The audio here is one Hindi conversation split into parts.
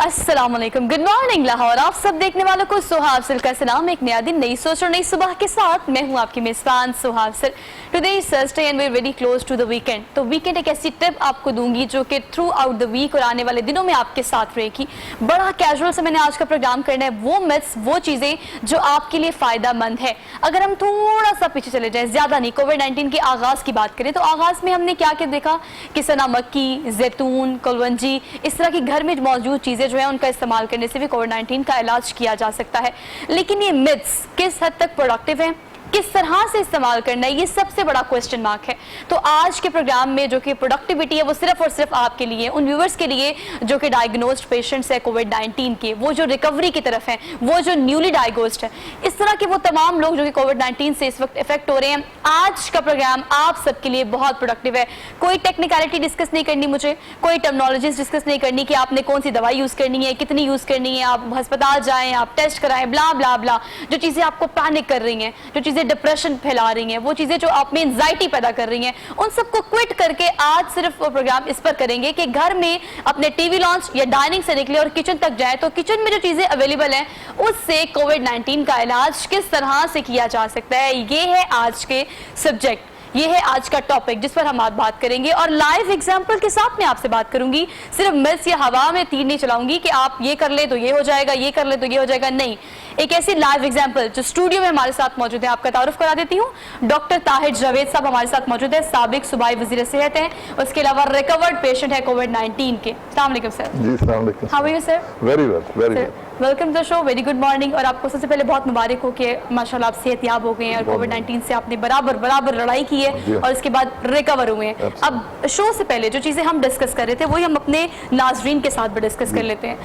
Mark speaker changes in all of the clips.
Speaker 1: अस्सलाम वालेकुम, गुड मॉर्निंग लाहौर। आप सब देखने वालों को सुहाब सिर का सलाम। एक नया दिन, नई सोच और नई सुबह के साथ मैं हूं आपकी मेजबान सुहाब सिर। Today is Thursday and we are very close to the weekend. तो वीकेंड एक ऐसी टिप आपको दूंगी जो कि थ्रू आउट द वीक और आने वाले दिनों में आपके साथ रहेगी। बड़ा कैजुअल से मैंने आज का प्रोग्राम करना है, वो मिथ्स, वो चीजें जो आपके लिए फायदा मंद है। अगर हम थोड़ा सा पीछे चले जाए, ज्यादा नहीं, कोविड-19 के आगाज की बात करें तो आगाज में हमने क्या क्या देखा कि सना मक्की, जैतून, कलवंजी, इस तरह की घर में मौजूद चीजें जो है उनका इस्तेमाल करने से भी कोविड-19 का इलाज किया जा सकता है। लेकिन ये मिथ्स किस हद तक प्रोडक्टिव हैं, किस तरह से इस्तेमाल करना है, ये सबसे बड़ा क्वेश्चन मार्क है। तो आज के प्रोग्राम में जो कि प्रोडक्टिविटी है वो सिर्फ और सिर्फ आपके लिए, उन व्यूअर्स के लिए जो कि डायग्नोस्ड पेशेंट्स है कोविड-19 के, वो जो रिकवरी की तरफ है, वो जो न्यूली डायग्नोस्ड है, इस तरह के वो तमाम लोग जो कि कोविड-19 से इस वक्त इफेक्ट हो रहे हैं। आज का प्रोग्राम आप सबके लिए बहुत प्रोडक्टिव है। कोई टेक्निकलिटी डिस्कस नहीं करनी मुझे, कोई टर्मिनोलॉजीज डिस्कस नहीं करनी कि आपने कौन सी दवाई यूज करनी है, कितनी यूज करनी है, आप अस्पताल जाएं, आप टेस्ट कराएं, ब्ला ब्ला ब्ला। जो चीजें आपको पैनिक कर रही हैं, जो चीजें डिप्रेशन फैला रही हैं, वो चीजें जो आप में एंजाइटी पैदा कर रही हैं, उन सबको क्विट करके आज सिर्फ वो प्रोग्राम इस पर करेंगे कि घर में अपने टीवी लॉन्च या डाइनिंग से निकले और किचन तक जाए तो किचन में जो चीजें अवेलेबल हैं उससे कोविड-19 का इलाज किस तरह से किया जा सकता है। ये है आज के सब्जेक्ट, ये है आज का टॉपिक जिस पर हम आज बात करेंगे और लाइव एग्जांपल के साथ मैं आपसे बात करूंगी। सिर्फ मिथ्स या हवा में तीर नहीं चलाऊंगी कि आप ये कर ले तो ये हो जाएगा, ये कर ले तो ये हो जाएगा, नहीं। एक ऐसी लाइव एग्जांपल जो स्टूडियो में हमारे साथ मौजूद है, आपका तारुफ करा देती हूँ। डॉक्टर ताहिर जावेद साहब हमारे साथ मौजूद है, साबिक सूबाई वजीर सेहत हैं, उसके अलावा रिकवर्ड पेशेंट है कोविड-19 के। अस्सलाम वालेकुम सर।
Speaker 2: जी अस्सलाम वालेकुम।
Speaker 1: How are you sir?
Speaker 2: Very well, very well.
Speaker 1: Welcome to the show, very good morning. और आपको सबसे पहले बहुत मुबारक हो कि माशाल्लाह आप सेहतयाब हो गए हैं और कोविड-19 से आपने बराबर लड़ाई की है और इसके बाद रिकवर हुए हैं। अब शो से पहले जो चीज़ें हम डिस्कस कर रहे थे वही हम अपने नाजरीन के साथ भी डिस्कस कर लेते हैं।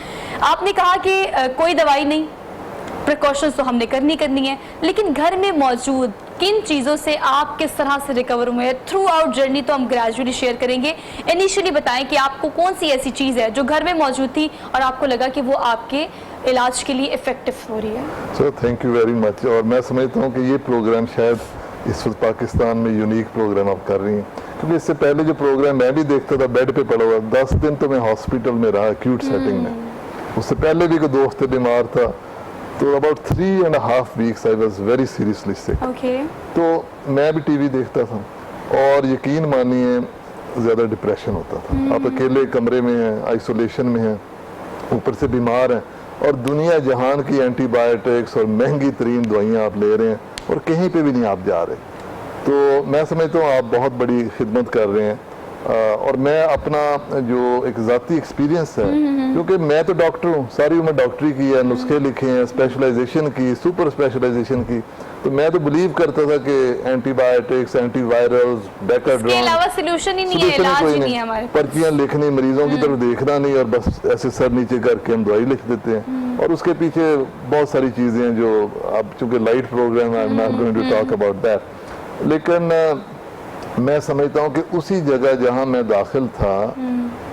Speaker 1: आपने कहा कि कोई दवाई नहीं, प्रिकॉशंस तो हमने करनी है, लेकिन घर में मौजूद किन चीज़ों से आप किस तरह से रिकवर हुए हैं थ्रू आउट जर्नी, तो हम ग्रेजुअली शेयर करेंगे। इनिशियली बताएं कि आपको कौन सी ऐसी चीज़ है जो घर में मौजूद थी और आपको लगा कि वो आपके इलाज के लिए इफेक्टिव हो रही है।
Speaker 2: So thank you very much. और मैं समझता हूँ कि ये प्रोग्राम शायद इस वक्त पाकिस्तान में यूनिक प्रोग्राम आप कर रही हैं, क्योंकि इससे पहले जो प्रोग्राम मैं भी देखता था बेड पे पड़ा हुआ, 10 दिन तो मैं हॉस्पिटल में रहा एक्यूट सेटिंग में। उससे पहले भी कोई दोस्त बीमार था, तो about 3.5 weeks I was very seriously sick. तो मैं भी टीवी देखता था और यकीन मानिए ज़्यादा डिप्रेशन होता था। आप अकेले कमरे में हैं, आइसोलेशन में हैं, ऊपर से बीमार हैं और दुनिया जहान की एंटीबायोटिक्स और महंगी तरीन दवाइयाँ आप ले रहे हैं और कहीं पे भी नहीं आप जा रहे। तो मैं समझता हूँ आप बहुत बड़ी खिदमत कर रहे हैं। और मैं अपना जो एक ज़ाती एक्सपीरियंस है, क्योंकि मैं तो डॉक्टर हूँ, सारी उम्र डॉक्टरी की है, नुस्खे लिखे हैं, स्पेशलाइजेशन की, सुपर स्पेशलाइजेशन की, तो मैं तो बिलीव करता था कि एंटीबायोटिक्स, एंटीवायरल्स,
Speaker 1: बेकाड्रोन सोल्यूशन ही नहीं है, इलाज ही नहीं है हमारे पास।
Speaker 2: पर्चियाँ लिखनी, मरीजों की तरफ देखना नहीं और बस ऐसे सर नीचे करके हम दवाई लिख देते हैं। और उसके पीछे बहुत सारी चीज़ें हैं जो अब चूँकि लाइट प्रोग्राम है, I am not going to talk about that. लेकिन मैं समझता हूँ कि उसी जगह जहाँ मैं दाखिल था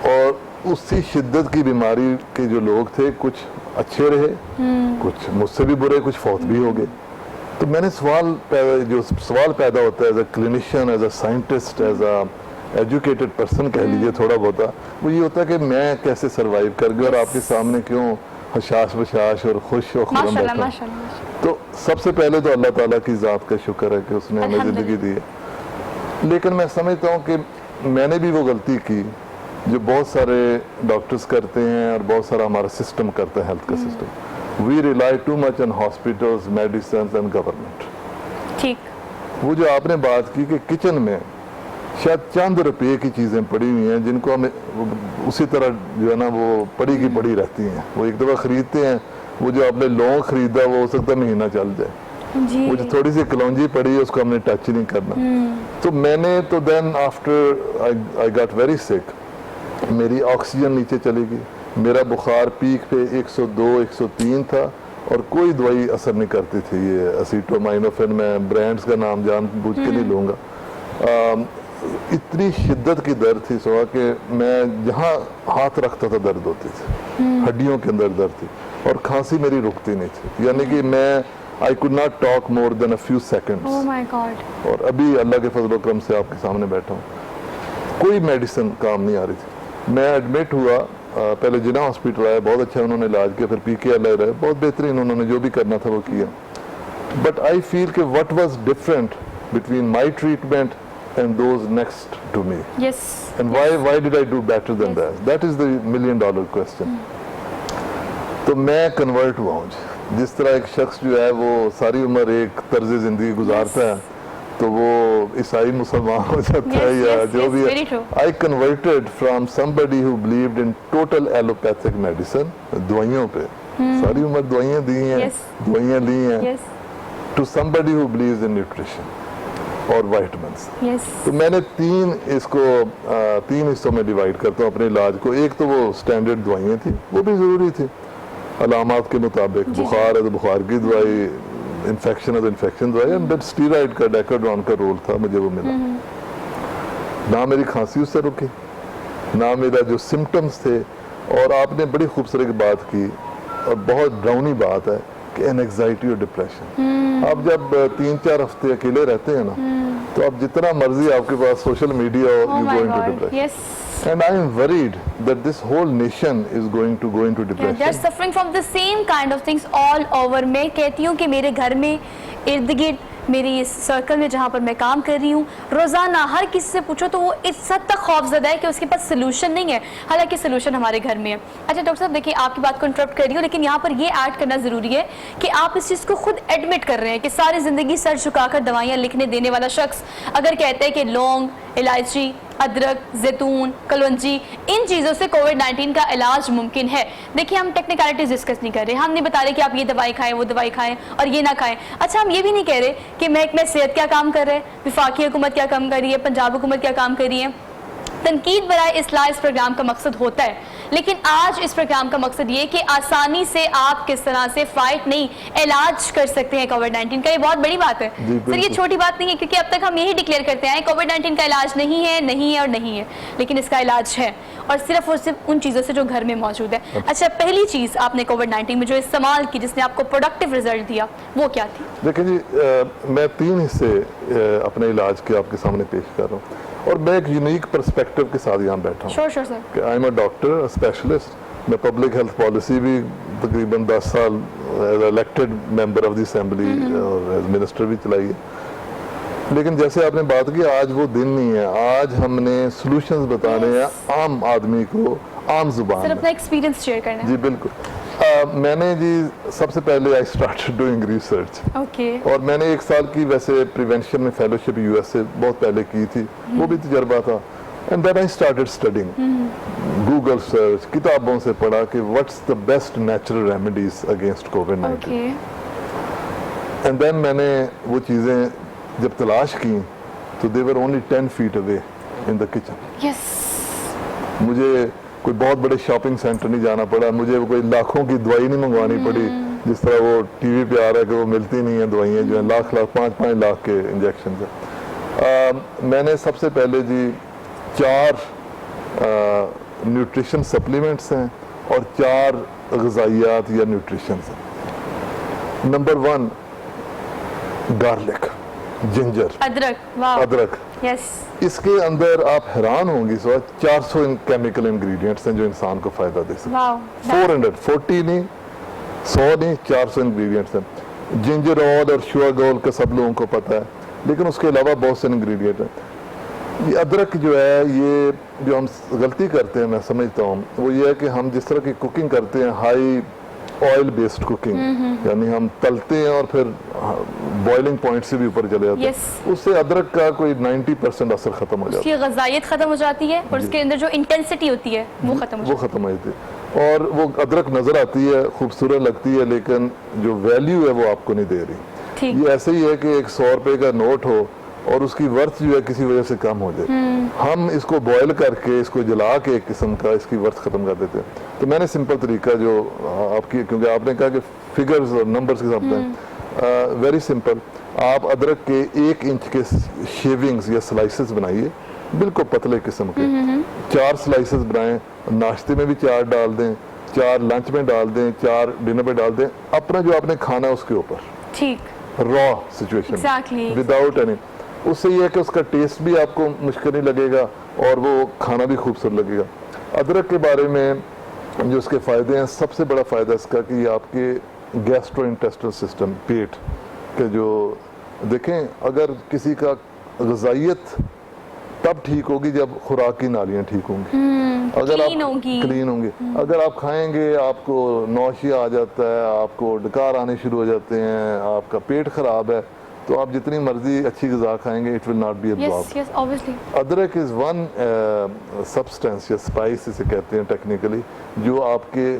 Speaker 2: और उसी शिद्दत की बीमारी के जो लोग थे, कुछ अच्छे रहे, कुछ मुझसे भी बुरे, कुछ फौत भी हो गए। तो मैंने सवाल पैदा होता है as a clinician, as a scientist, as a educated person कह लीजिए थोड़ा बहुत, वो ये होता है कि मैं कैसे सर्वाइव कर गया और आपके सामने क्यों हशाश बशाश और खुश और खुरम बैठा। तो सबसे पहले तो अल्लाह ताला की ज़ात का शुक्र है कि उसने हमें ज़िंदगी दी है। लेकिन मैं समझता हूँ कि मैंने भी वो गलती की जो बहुत सारे डॉक्टर्स करते हैं और बहुत सारा हमारा सिस्टम करता है, हेल्थ का system. We rely too much on hospitals, medicine and government.
Speaker 1: ठीक।
Speaker 2: वो जो आपने बात की कि किचन में शायद चंद रुपये की चीज़ें पड़ी हुई हैं जिनको हमें उसी तरह जो है ना वो पड़ी की पड़ी रहती हैं। वो एक दफ़ा ख़रीदते हैं, वो जो आपने लौंग ख़रीदा वो हो सकता है महीना चल जाए, वो जो थोड़ी सी कलौंजी पड़ी है उसको हमने टच नहीं करना। तो मैंने तो then after I got very sick, मेरी ऑक्सीजन नीचे चली गई, मेरा बुखार पीक पे 102 103 था और कोई दवाई असर नहीं करती थी। ये एसिटोमाइनोफेन, मैं ब्रांड्स का नाम जान बूझ के नहीं लूँगा। इतनी शिद्दत की दर्द थी सुबह के मैं जहाँ हाथ रखता था दर्द होती थी, हड्डियों के अंदर दर्द थी और खांसी मेरी रुकती नहीं थी, यानी कि मैं I could not talk more than a few seconds.
Speaker 1: Oh my God.
Speaker 2: और अभी अल्लाह के फजल करम से आपके सामने बैठा हूँ, कोई मेडिसिन काम नहीं आ रही थी। मैं एडमिट हुआ पहले जिना हॉस्पिटल आया, बहुत अच्छा उन्होंने इलाज किया, फिर PKL रहे, बहुत बेहतरीन उन्होंने जो भी करना था वो किया. बट आई फील कि what was different between my treatment and those next to me,
Speaker 1: Yes.
Speaker 2: and why did I do better than that? That is the $1 million question. तो मैं कन्वर्ट हुआ हूँ. जिस तरह एक शख्स जो है वो सारी उम्र एक तर्ज जिंदगी गुजारता है तो वो ईसाई मुसलमान हो जाता है या जो भी है. I converted from somebody who believed in total allopathic medicine, दवाइयों पे सारी उम्र दवाइयाँ दी हैं, दवाइयाँ ली हैं, to somebody who believes in nutrition और वाइटमिन्स. तो मैंने तीन हिस्सों में डिवाइड करता हूँ अपने इलाज को. एक तो वो स्टैंडर्ड दवाइयाँ थी, वो भी ज़रूरी थी अलामात के मुताबिक. बुखार है तो बुखार की दवाई, इन्फेक्शन है तो इन्फेक्शन दवाई. एंड स्टीरॉइड का डेकाड्रॉन का रोल था, मुझे वो मिला. ना मेरी खांसी उससे रुकी, ना मेरा जो सिम्टम्स थे. और आपने बड़ी खूबसूरत बात की और बहुत ड्राउनी बात है कि एंजाइटी और डिप्रेशन. आप जब 3-4 हफ्ते अकेले रहते हैं ना तो आप जितना मर्जी आपके पास सोशल मीडिया हो, you go into depression. And I am worried that this whole nation is going to go into depression.
Speaker 1: They are suffering from the same kind of things all over. मैं कहती हूँ कि मेरे घर में इर्द गिर्द मेरी इस सर्कल में जहाँ पर मैं काम कर रही हूँ, रोज़ाना हर किसी से पूछो तो वो इस हद तक खौफजदा है कि उसके पास सोल्यूशन नहीं है, हालांकि सोल्यूशन हमारे घर में है. अच्छा डॉक्टर साहब देखिए, आपकी बात को इंटरप्ट कर रही हूँ, लेकिन यहाँ पर ये ऐड करना ज़रूरी है कि आप इस चीज़ को खुद एडमिट कर रहे हैं कि सारी ज़िंदगी सर झुकाकर दवाइयाँ लिखने देने वाला शख्स अगर कहते हैं कि लौंग, इलायची, अदरक, जैतून, कलौंजी, इन चीज़ों से कोविड-19 का इलाज मुमकिन है. देखिए हम टेक्निकलिटीज डिस्कस नहीं कर रहे, हम नहीं बता रहे कि आप ये दवाई खाएं, वो दवाई खाएं और ये ना खाएं. अच्छा हम ये भी नहीं कह रहे कि महकमा सेहत क्या काम कर रहे हैं, वफाकी हुकूमत क्या काम कर रही है, पंजाब हुकूमत क्या काम कर रही है. तनकीद बराए इस्लाह इस प्रोग्राम का मकसद होता है, लेकिन आज इस प्रोग्राम का मकसद ये कि आसानी से आप किस तरह से फाइट नहीं इलाज कर सकते हैं कोविड-19 का. ये बहुत बड़ी बात है सर, ये छोटी बात नहीं है, क्योंकि अब तक हम यही डिक्लेयर करते हैं कोविड-19 का इलाज नहीं है, नहीं है और नहीं है, लेकिन इसका इलाज है और सिर्फ उन चीज़ों से जो घर में मौजूद है. अच्छा पहली चीज़ आपने कोविड-19 में जो इस्तेमाल की जिसने आपको प्रोडक्टिव रिजल्ट दिया वो क्या थी?
Speaker 2: देखिए जी, मैं 3 हिस्से अपने इलाज के आपके सामने पेश कर रहा हूँ और मैं एक यूनिक पर्सपेक्टिव के साथ यहाँ बैठा हूँ.
Speaker 1: Sure sir.
Speaker 2: I am a doctor, specialist. मैं पब्लिक हेल्थ पॉलिसी भी तकरीबन 10 साल as elected member of the assembly और एज मिनिस्टर भी चलाई है. लेकिन जैसे आपने बात की, आज वो दिन नहीं है. आज हमने सॉल्यूशंस बताने हैं आम आदमी को, आम जुबान
Speaker 1: सर. अपना एक्सपीरियंस शेयर करना है.
Speaker 2: जी बिल्कुल. मैंने जी सबसे पहले I started doing research.
Speaker 1: Okay.
Speaker 2: और मैंने 1 साल की वैसे प्रिवेंशन में फेलोशिप US से बहुत पहले की थी, वो भी तजर्बा था. And then I started studying, Google search, किताबों से पढ़ा कि what's the best natural remedies against कोविड-19. एंड देन मैंने वो चीज़ें जब तलाश की तो they were only 10 feet away in the kitchen.
Speaker 1: Yes. मुझे
Speaker 2: कोई बहुत बड़े शॉपिंग सेंटर नहीं जाना पड़ा, मुझे कोई लाखों की दवाई नहीं मंगवानी पड़ी जिस तरह वो टीवी पे आ रहा है कि वो मिलती नहीं है दवाइयाँ जो है लाख 5-5 लाख के इंजेक्शन है. मैंने सबसे पहले जी 4 न्यूट्रिशन सप्लीमेंट्स हैं और 4 ग़िज़ाइयात या न्यूट्रिशन हैं. नंबर 1 गार्लिक, जिंजर, अदरक.
Speaker 1: यस.
Speaker 2: इसके अंदर आप हैरान होंगी 400 केमिकल इंग्रेडिएंट्स हैं जो इंसान को फायदा दे सकते हैं. 440 नहीं, 100 नहीं, 400 इंग्रेडिएंट्स हैं. जिंजर ऑयल और शुगर ऑयल का सब लोगों को पता है, लेकिन उसके अलावा बहुत से इंग्रेडिएंट हैं. ये अदरक जो है, ये जो हम गलती करते हैं मैं समझता हूँ वो ये है कि हम जिस तरह की कुकिंग करते हैं हाई ऑयल बेस्ड कुकिंग, यानी हम तलते हैं और फिर बॉइलिंग पॉइंट से भी ऊपर चले जाते हैं. उससे अदरक का कोई 90% असर खत्म हो जाता है,
Speaker 1: उसकी ग़िज़ाइयत खत्म हो जाती है और उसके अंदर जो इंटेंसिटी होती है वो खत्म हो जाती
Speaker 2: है. और वो अदरक नजर आती है, खूबसूरत लगती है, लेकिन जो वैल्यू है वो आपको नहीं दे रही. ये ऐसे ही है कि एक 100 रुपए का नोट हो और उसकी वर्थ जो है किसी वजह से कम हो जाए. हम इसको बॉयल करके, इसको जला के एक किस्म का इसकी वर्थ खत्म कर देते हैं. तो मैंने सिंपल तरीका जो आपकी, क्योंकि आपने कहा कि फिगर्स और नंबर्स के साथ हैं, वेरी सिंपल. आप अदरक के 1 इंच के शेविंग्स या स्लाइसेस बनाइए, बिल्कुल पतले किस्म के. 4 स्लाइसेस बनाएं, नाश्ते में भी 4 डाल दें, 4 लंच में डाल दें, 4 डिनर में डाल दें, अपना जो आपने खाना है उसके ऊपर.
Speaker 1: ठीक.
Speaker 2: Raw situation without any. उससे यह है कि उसका टेस्ट भी आपको मुश्किल नहीं लगेगा और वो खाना भी खूबसूरत लगेगा. अदरक के बारे में जो इसके फ़ायदे हैं, सबसे बड़ा फ़ायदा इसका कि ये आपके गैस्ट्रोइंटेस्टिनल सिस्टम, पेट के जो देखें, अगर किसी का ग़िज़ाइयत तब ठीक होगी जब खुराक की नालियाँ ठीक होंगी, अगर
Speaker 1: क्लीन
Speaker 2: आप
Speaker 1: होंगी।
Speaker 2: क्लीन होंगे। अगर आप खाएंगे आपको नौशिया आ जाता है, आपको डकार आने शुरू हो जाते हैं, आपका पेट ख़राब है, तो आप जितनी मर्जी अच्छी ग़िज़ा खाएंगे, it will not be absorbed.
Speaker 1: Yes obviously.
Speaker 2: अदरक इज़ वन सब्सटेंस या स्पाइस इसे कहते हैं टेक्निकली, जो आपके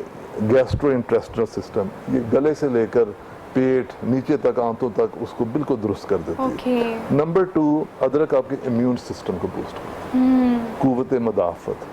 Speaker 2: गैस्ट्रोइंटेस्टिनल सिस्टम, ये गले से लेकर पेट नीचे तक, आंतों तक, उसको बिल्कुल दुरुस्त कर देती है। नंबर 2, अदरक आपके इम्यून सिस्टम को बूस्ट करता है, कुव्वत मदाफ़त।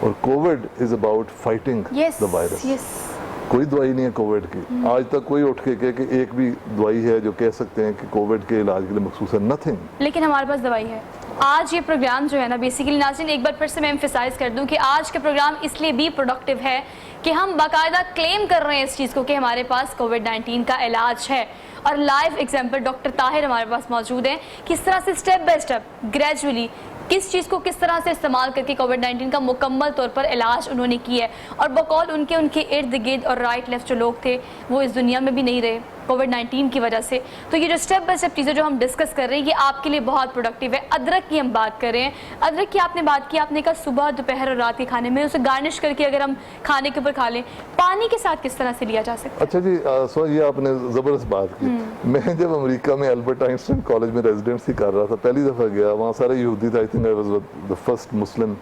Speaker 2: और Covid is about fighting the virus. कोई दवाई नहीं है कोविड की, आज तक कोई उठ के कहे कि एक भी दवाई है जो कह सकते हैं कि कोविड के इलाज के लिए मखसूस है, नथिंग।
Speaker 1: लेकिन हमारे पास दवाई है। आज ये प्रोग्राम जो है ना, बेसिकली नाज़रीन एक बार फिर से मैं एम्फेसाइज कर दूं कि आज का प्रोग्राम इसलिए भी प्रोडक्टिव है कि हम बाकायदा क्लेम कर रहे हैं इस चीज़ को कि हमारे पास कोविड-19 का इलाज है, और लाइव एग्जाम्पल डॉक्टर ताहिर हमारे पास मौजूद हैं, किस तरह से स्टेप बाय स्टेप ग्रेजुअली किस चीज़ को किस तरह से इस्तेमाल करके कोविड-19 का मुकम्मल तौर पर इलाज उन्होंने किया है। और बकौल उनके इर्द गिर्द और राइट लेफ्ट जो लोग थे वो इस दुनिया में भी नहीं रहे कोविड-19 की वजह से। तो ये जो स्टेप बाय स्टेप चीज़ें जो हम डिस्कस कर रहे हैं, ये आपके लिए बहुत प्रोडक्टिव है। अदरक की हम बात कर रहे हैं, अदरक की आपने बात की, आपने कहा सुबह दोपहर और रात के खाने में उसे गार्निश करके अगर हम खाने के ऊपर खा लें, पानी के साथ किस तरह से लिया जा सकता है?
Speaker 2: अच्छा जी, सो ये आपने ज़बरदस्त बात की। मैं जब अमेरिका में अल्बर्ट आइंस्टाइन कॉलेज में रेजिडेंसी कर रहा था, पहली दफ़ा गया, वहाँ सारे यहूदी थे, I think I was the first Muslim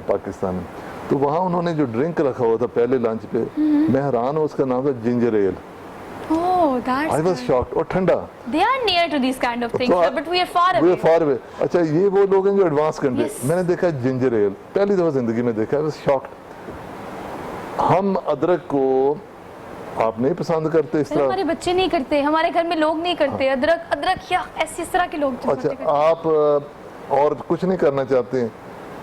Speaker 2: Pakistani. तो वहाँ उन्होंने जो ड्रिंक रखा हुआ था पहले लंच पे, मैं हैरान हूँ, उसका नाम था ginger L.
Speaker 1: Oh, that's
Speaker 2: I was shocked. और ठंडा,
Speaker 1: they are near to these kind of things,
Speaker 2: So,
Speaker 1: but we are far
Speaker 2: way
Speaker 1: away.
Speaker 2: फार वे। अच्छा, ये वो लोग हैं जो एडवांस कंट्री।
Speaker 1: Yes.
Speaker 2: मैंने देखा जिंजर एल, पहली दफ़ा ज़िंदगी में देखा, आई वाज शॉक्ड। हम अदरक को आप नहीं पसंद करते इस
Speaker 1: अरे
Speaker 2: तरह।
Speaker 1: हमारे बच्चे नहीं करते, हमारे घर में लोग नहीं करते अदरक या ऐसे इस तरह के लोग जो
Speaker 2: अच्छा,
Speaker 1: करते
Speaker 2: आप और कुछ नहीं करना चाहते हैं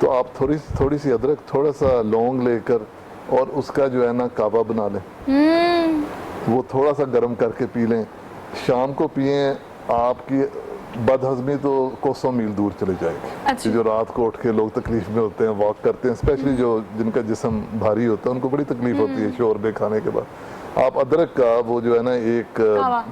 Speaker 2: तो आप थोड़ी सी अदरक, थोड़ा सा लौंग लेकर और उसका जो है ना कावा बना लें, वो थोड़ा सा गर्म करके पी लें, शाम को पिए, आपकी बदहजमी तो कोसों मील दूर चले जाएगी।
Speaker 1: अच्छा।
Speaker 2: जो रात को उठ के लोग तकलीफ में होते हैं, वॉक करते हैं, स्पेशली जो जिनका जिस्म भारी होता है, उनको बड़ी तकलीफ होती है शोरबे खाने के बाद। आप अदरक का वो जो है ना एक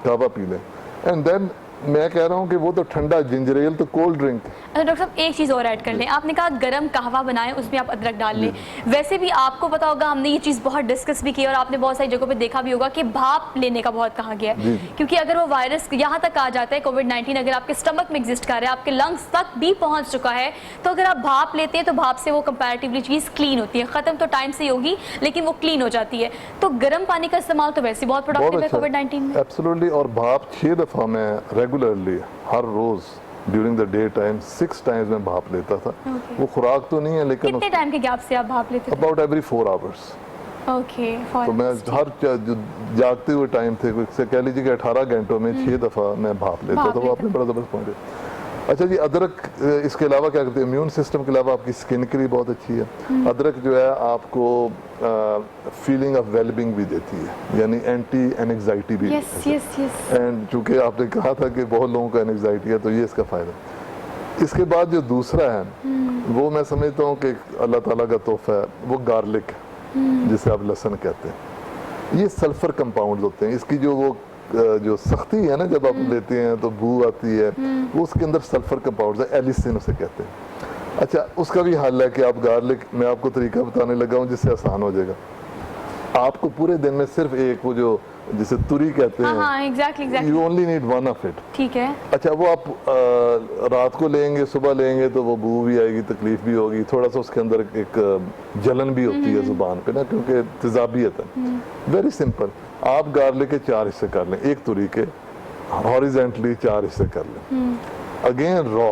Speaker 2: कावा पी लें, एंड देन मैं कह रहा हूँ कि वो तो ठंडा, जिंजर एल तो कोल्ड ड्रिंक।
Speaker 1: अच्छा डॉक्टर साहब, एक चीज़ और ऐड कर लें, आपने कहा गरम कहवा बनाएं, उसमें आप अदरक डाल लें। वैसे भी आपको पता होगा, हमने ये चीज़ बहुत डिस्कस भी की और आपने बहुत सारी जगहों पे देखा भी होगा कि भाप लेने का बहुत कहा गया है, क्योंकि अगर वो वायरस यहाँ तक आ जाता है कोविड-19 अगर आपके स्टमक में एग्जिस्ट कर रहा है, आपके लंग्स तक भी पहुँच चुका है, तो अगर आप भाप लेते हैं तो भाप से वो कंपैरेटिवली चीज़ क्लीन होती है, ख़त्म तो टाइम से ही होगी लेकिन वो क्लीन हो जाती है। तो गर्म पानी का इस्तेमाल तो वैसे बहुत प्रोडक्टिव है कोविड-19 में।
Speaker 2: एब्सोल्युटली। और भाप 6 दफ़ा मैं रेगुलरली हर रोज़ during the day time 6 times मैं भाप लेता था। वो खुराक तो नहीं है लेकिन
Speaker 1: कितने टाइम के गैप से आप भाप लेते थे?
Speaker 2: About every 4 hours.
Speaker 1: ओके,
Speaker 2: तो मैं हर जो जागते हुए टाइम थे, से कह लीजिए कि 18 घंटों में 6 दफ़ा मैं भाप लेता था। वो आपने बड़ा ज़बरदस्त पॉइंट है। अच्छा जी, अदरक इसके अलावा क्या करते हैं, इम्यून सिस्टम के अलावा आपकी स्किन के लिए बहुत अच्छी है। अदरक जो है आपको फीलिंग ऑफ वेलबींग भी देती है, यानी एंटी एनजाइटी भी।
Speaker 1: Yes yes yes.
Speaker 2: एंड चूंकि आपने कहा था कि बहुत लोगों को एनजाइटी है, तो ये इसका फ़ायदा। इसके बाद जो दूसरा है वो मैं समझता हूँ कि अल्लाह ताला का तोहफा है, वो गार्लिक, जिसे आप लहसुन कहते हैं। ये सल्फर कंपाउंड होते हैं, इसकी जो सख्ती है ना, जब आप लेते हैं तो बू आती है, वो उसके अंदर सल्फर कंपाउंड है, एलिसिन उसे कहते हैं। अच्छा, उसका भी हल है कि आप गार्लिक, मैं आपको तरीका बताने लगा हूँ जिससे आसान हो जाएगा। आपको पूरे दिन में सिर्फ एक वो जो जिसे तुरी कहते हैं,
Speaker 1: हाँ, exactly.
Speaker 2: You only need 1 of it.
Speaker 1: ठीक है।
Speaker 2: अच्छा, वो आप रात को लेंगे, सुबह लेंगे तो वो बू भी आएगी, तकलीफ भी होगी, थोड़ा सा उसके अंदर एक जलन भी होती है जुबान पे ना, क्योंकि तेजाबियत है। वेरी सिंपल, आप गार्लिक के 4 हिस्से कर लें, एक तुरी के हॉरिजेंटली 4 हिस्से कर लें। अगेन रॉ,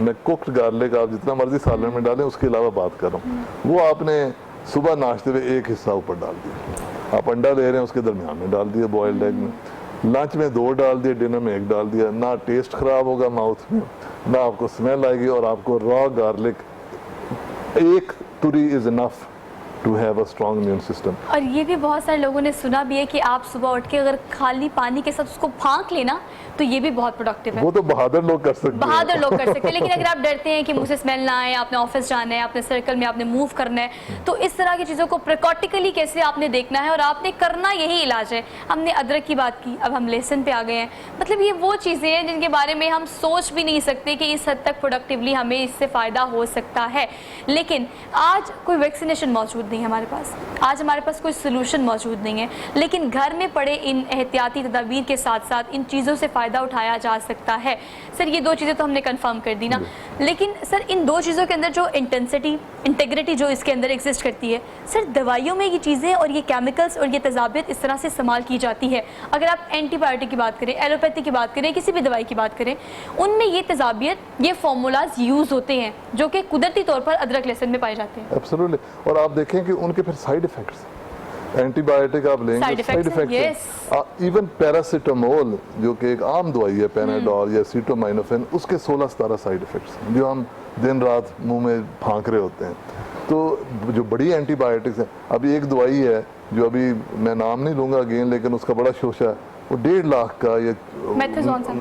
Speaker 2: मैं कुक्ड गार्लिक आप जितना मर्जी सालन में डालें, उसके अलावा बात कर रहा हूँ। वो आपने सुबह नाश्ते में 1 हिस्सा ऊपर डाल दिया, आप अंडा ले रहे हैं उसके दरमियान में डाल दिया, बॉयल्ड एग में, लंच में 2 डाल दिए, डिनर में 1 डाल दिया। ना टेस्ट खराब होगा माउथ में, ना आपको स्मेल आएगी, और आपको रॉ गार्लिक 1 तुरी is enough to have a strong immune system.
Speaker 1: और ये भी बहुत सारे लोगों ने सुना भी है कि आप सुबह उठ के अगर खाली पानी के साथ उसको फाँक लेना तो ये भी बहुत प्रोडक्टिव है।
Speaker 2: वो तो बहादुर लोग कर सकते हैं।
Speaker 1: बहादुर लोग कर सकते हैं, लेकिन अगर आप डरते हैं कि मुंह से स्मेल ना आए, आपने ऑफिस जाना है, आपने सर्कल में आपने मूव करना है, तो इस तरह की चीज़ों को प्रिकॉटिकली कैसे आपने देखना है और आपने करना यही इलाज है। हमने अदरक की बात की, अब हम लहसुन पे आ गए हैं। मतलब ये वो चीज़ें हैं जिनके बारे में हम सोच भी नहीं सकते कि इस हद तक प्रोडक्टिवली हमें इससे फ़ायदा हो सकता है। लेकिन आज कोई वैक्सीनेशन मौजूद नहीं है हमारे पास, आज हमारे पास कोई सोल्यूशन मौजूद नहीं है, लेकिन घर में पड़े इन एहतियाती तदाबीर के साथ साथ इन चीज़ों से फ़ायदा उठाया जा सकता है। सर ये दो चीज़ें तो हमने कंफर्म कर दी ना, लेकिन सर इन दो चीज़ों के अंदर जो इंटेग्रिटी जो इसके अंदर एग्जिस्ट करती है, सर दवाइयों में ये चीज़ें और ये केमिकल्स और ये तजाबियत इस तरह से इस्तेमाल की जाती है। अगर आप एंटीबायोटिक की बात करें, एलोपैथी की बात करें, किसी भी दवाई की बात करें, उनमें ये तजाबियत, ये फार्मूलाज यूज़ होते हैं जो कि कुदरती तौर पर अदरक लहसुन में पाए जाते हैं।
Speaker 2: एब्सोल्युटली। और आप देखें कि उनके फिर साइड इफेक्ट्स, एंटीबायोटिक आप लेंगे साइड इफेक्ट्स, इवन पैरासीटामोल जो कि एक आम दवाई है, पैनाडोल या सीटोमाइनोफेन, उसके 16-17 साइड इफेक्ट्स जो हम दिन रात मुंह में फांक रहे होते हैं। तो जो बड़ी एंटीबायोटिक्स हैं, अभी एक दवाई है जो अभी मैं नाम नहीं लूँगा अगेन, लेकिन उसका बड़ा शोशा है, वो 1.5 लाख का या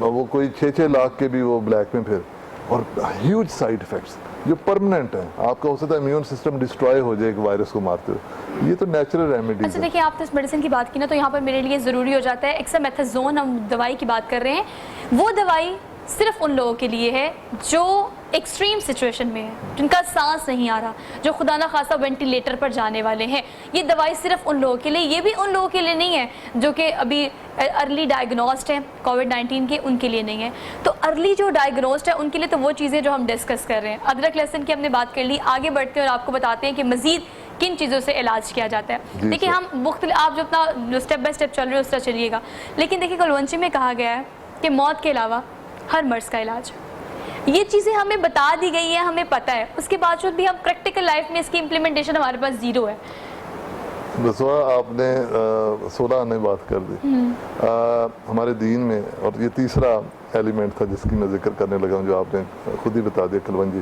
Speaker 2: वो कोई 6-6 लाख के भी वो ब्लैक में फिर, और ह्यूज साइड इफेक्ट्स जो परमानेंट है। आपका हो सकता है इम्यून सिस्टम डिस्ट्रॉय हो जाए एक वायरस को मारते हुए। ये तो नेचुरल रेमेडी।
Speaker 1: अच्छा देखिए, आपने इस मेडिसिन की बात की ना, तो यहाँ पर मेरे लिए ज़रूरी हो जाता है, एक्सामेथासोन हम दवाई की बात कर रहे हैं, वो दवाई सिर्फ उन लोगों के लिए है जो एक्सट्रीम सिचुएशन में है, जिनका सांस नहीं आ रहा, जो खुदा ना खासा वेंटिलेटर पर जाने वाले हैं। ये दवाई सिर्फ उन लोगों के लिए, ये भी उन लोगों के लिए नहीं है जो कि अभी अर्ली डायग्नोस्ड हैं कोविड-19 के, उनके लिए नहीं है। तो अर्ली जो डायग्नोस्ड है उनके लिए तो वो चीज़ें जो हम डिस्कस कर रहे हैं, अदरक लहसुन की हमने बात कर ली। आगे बढ़ते हैं और आपको बताते हैं कि मज़ीद किन चीज़ों से इलाज किया जाता है। देखिए हम मुख्तलिफ, आप जो अपना स्टेप बाय स्टेप चल रहे हो उस तरह चलिएगा, लेकिन देखिए कुलवंशी में कहा गया है कि मौत के अलावा हर मर्ज का इलाज, ये चीज़ें हमें बता दी गई है, हमें पता है, उसके बावजूद भी हम प्रैक्टिकल लाइफ में इसकी इम्प्लीमेंटेशन हमारे पास ज़ीरो है।
Speaker 2: रसवा आपने 16 ने बात कर दी। हमारे दीन में, और ये तीसरा एलिमेंट था जिसकी मैं जिक्र करने लगा हूँ, जो आपने खुद ही बता दिया, कलवंजी।